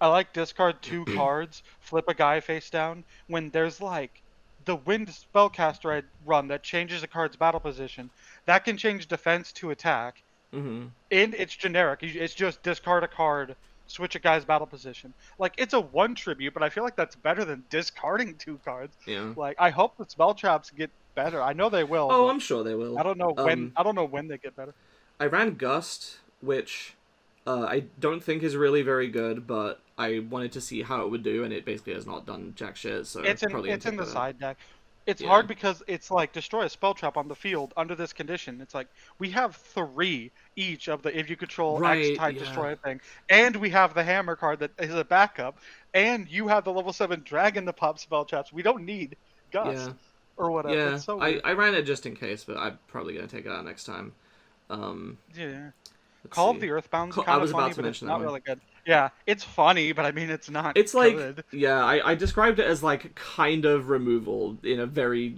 I like discard 2 cards, flip a guy face down when there's like the wind spellcaster I run that changes a card's battle position. That can change defense to attack, hmm. and it's generic. It's just discard a card, switch a guy's battle position. Like it's a 1 tribute, but I feel like that's better than discarding 2 cards. Yeah. Like I hope the spell traps get better. I know they will, Oh, but I'm sure they I will. don't know when. Um, I don't know when they get better. I ran Gust, which I don't think is really very good, but I wanted to see how it would do, and it basically has not done jack shit. So probably gonna It's in take the that up. side deck. It's Yeah. hard because it's like destroy a spell trap on the field under this condition. It's like we have 3 each of the if you control X Right. type Yeah. destroy thing, and we have the hammer card that is a backup, and you have the level 7 dragon to pop spell traps. We don't need Yeah. Gust or whatever. Yeah. It's so I weird. I ran it just in case, but I'm probably gonna take it out next time. Um, Yeah. let's Call of see. the Earthbound's I kind of was about funny, to but it's mention that not one. really good. Yeah, it's funny, but I mean it's not It's like, good. yeah, I described it as like kind of removal in a very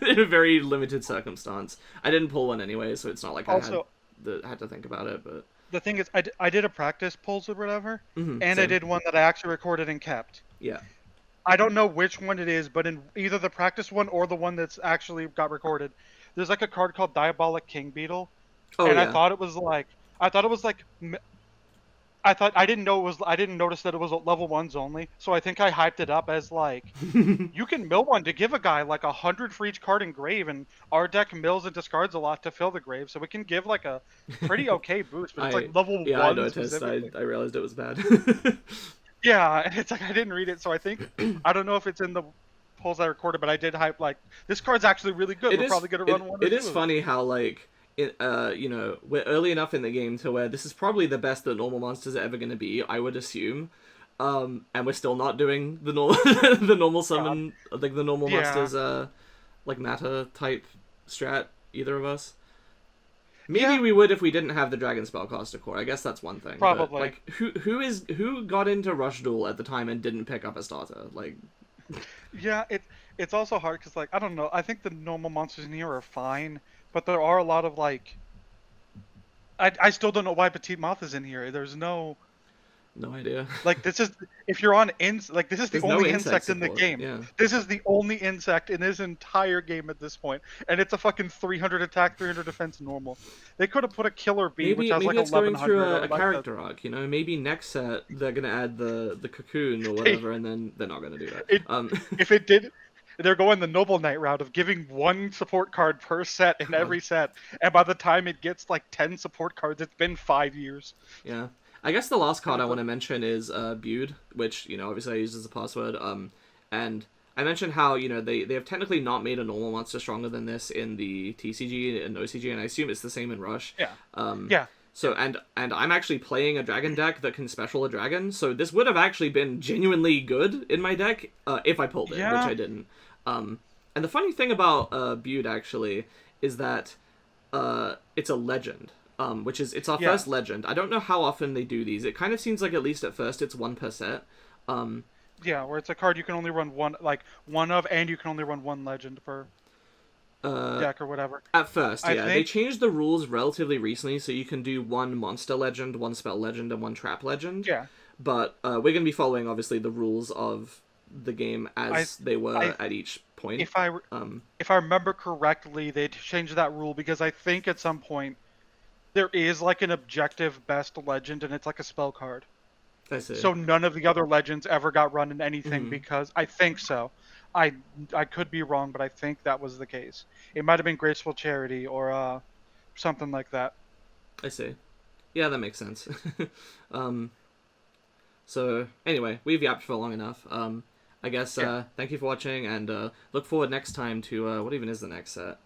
in a very limited circumstance. I didn't pull one anyway, so it's not like Also, I had to think about it, but the thing is, I did a practice pulls or whatever, and I same. did one that I actually recorded and kept. Yeah. I don't know which one it is, but in either the practice one or the one that's actually got recorded, there's like a card called Diabolic King Beetle Oh and yeah. I thought it was like I thought I didn't notice that it was level ones only. So I think I hyped it up as like you can mill one to give a guy like 100 for each card in grave, and our deck mills and discards a lot to fill the grave, so we can give like a pretty okay boost. But it's like I level yeah, I one noticed. specifically. I realized it was bad. Yeah, and it's like I didn't read it, so I think I don't know if it's in the polls I recorded, but I did hype like this card's actually really good. it We're is probably gonna run one or it two is of funny these. how like you know, we're early enough in the game to where this is probably the best that normal monsters are ever going to be, I would assume. And we're still not doing the normal the normal Yeah, summon, like the normal yeah, monsters like matter type strat, either of us. Maybe yeah, we would if we didn't have the Dragon Spellcaster core. I guess that's one thing. But probably. like, who got into Rush Duel at the time and didn't pick up a starter? Like, Yeah, it's also hard because like I don't know. I think the normal monsters in here are fine, but there are a lot of like I still don't know why Petite Moth is in here. There's no no idea. like this is if you're on like this is the There's no only insect insect in the support. game. Yeah. This is the only insect in this entire game at this point, and it's a fucking 300 attack, 300 defense normal. They could have put a killer bee which has like Maybe it's going through 1100 or a like a character arc. You know, maybe next set they're gonna add the cocoon or they, whatever, and then they're not gonna do that. it if it did they're going the Noble Knight route of giving one support card per set in God, every set, and by the time it gets like 10 support cards, it's been 5 years. yeah. I guess the last And card I it's want like, to mention is Bude, which you know obviously I used as a password. And I mentioned how you know they have technically not made a normal monster stronger than this in the TCG and OCG, and I assume it's the same in Rush. yeah, Um, yeah, so and I'm actually playing a dragon deck that can special a dragon, so this would have actually been genuinely good in my deck if I pulled it, which yeah, I didn't. And the funny thing about Bude actually is that it's a legend, which is it's our yeah, first legend. I don't know how often they do these. It kind of seems like at least at first it's one per set. Um, yeah. Where it's a card you can only run one, like one of, and you can only run one legend per uh, deck or whatever. at first, I yeah, they think, changed the rules relatively recently, so you can do one monster legend, one spell legend, and one trap legend. yeah, But we're gonna be following obviously the rules of the game I, as they I, were at each point. if I, Um, if I remember correctly, they changed that rule because I think at some point there is like an objective best legend, and it's like a spell card. I see. So none of the other legends ever got run in anything Hmm. because I think so. I I could be wrong, but I think that was the case. It might have been Graceful Charity or something like that. I see. Yeah, that makes sense. um, so anyway, we've yapped for long enough. I guess Yeah. thank you for watching, and look forward next time to what even is the next set?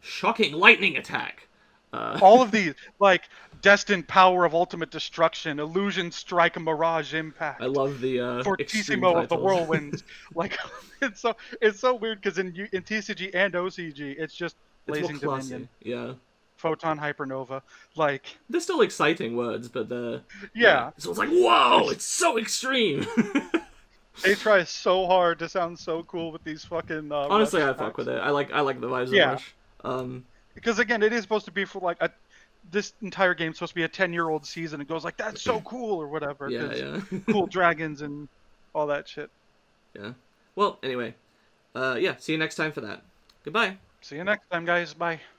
Shocking lightning attack. All of these, like Destined Power of Ultimate Destruction, Illusion Strike, Mirage I Impact, love the extreme Fortissimo of the titles. Whirlwinds. Like it's so weird because in TCG and OCG, it's just It's more Blazing classy. Dominion, Yeah, Photon Hypernova. Like they're still exciting words, but yeah. yeah, So it's like, whoa, it's it's so extreme. they try so hard to sound so cool with these fucking Honestly, rush I fuck with packs. it. I like the vibes of Yeah, Rush. Um, because again, it is supposed to be for like a this entire game's supposed to be a 10-year-old season. It goes like that's so cool or whatever yeah, because yeah, cool dragons and all that shit. yeah. Well, anyway, yeah. See you next time for that. Goodbye. See you next time, guys. Bye.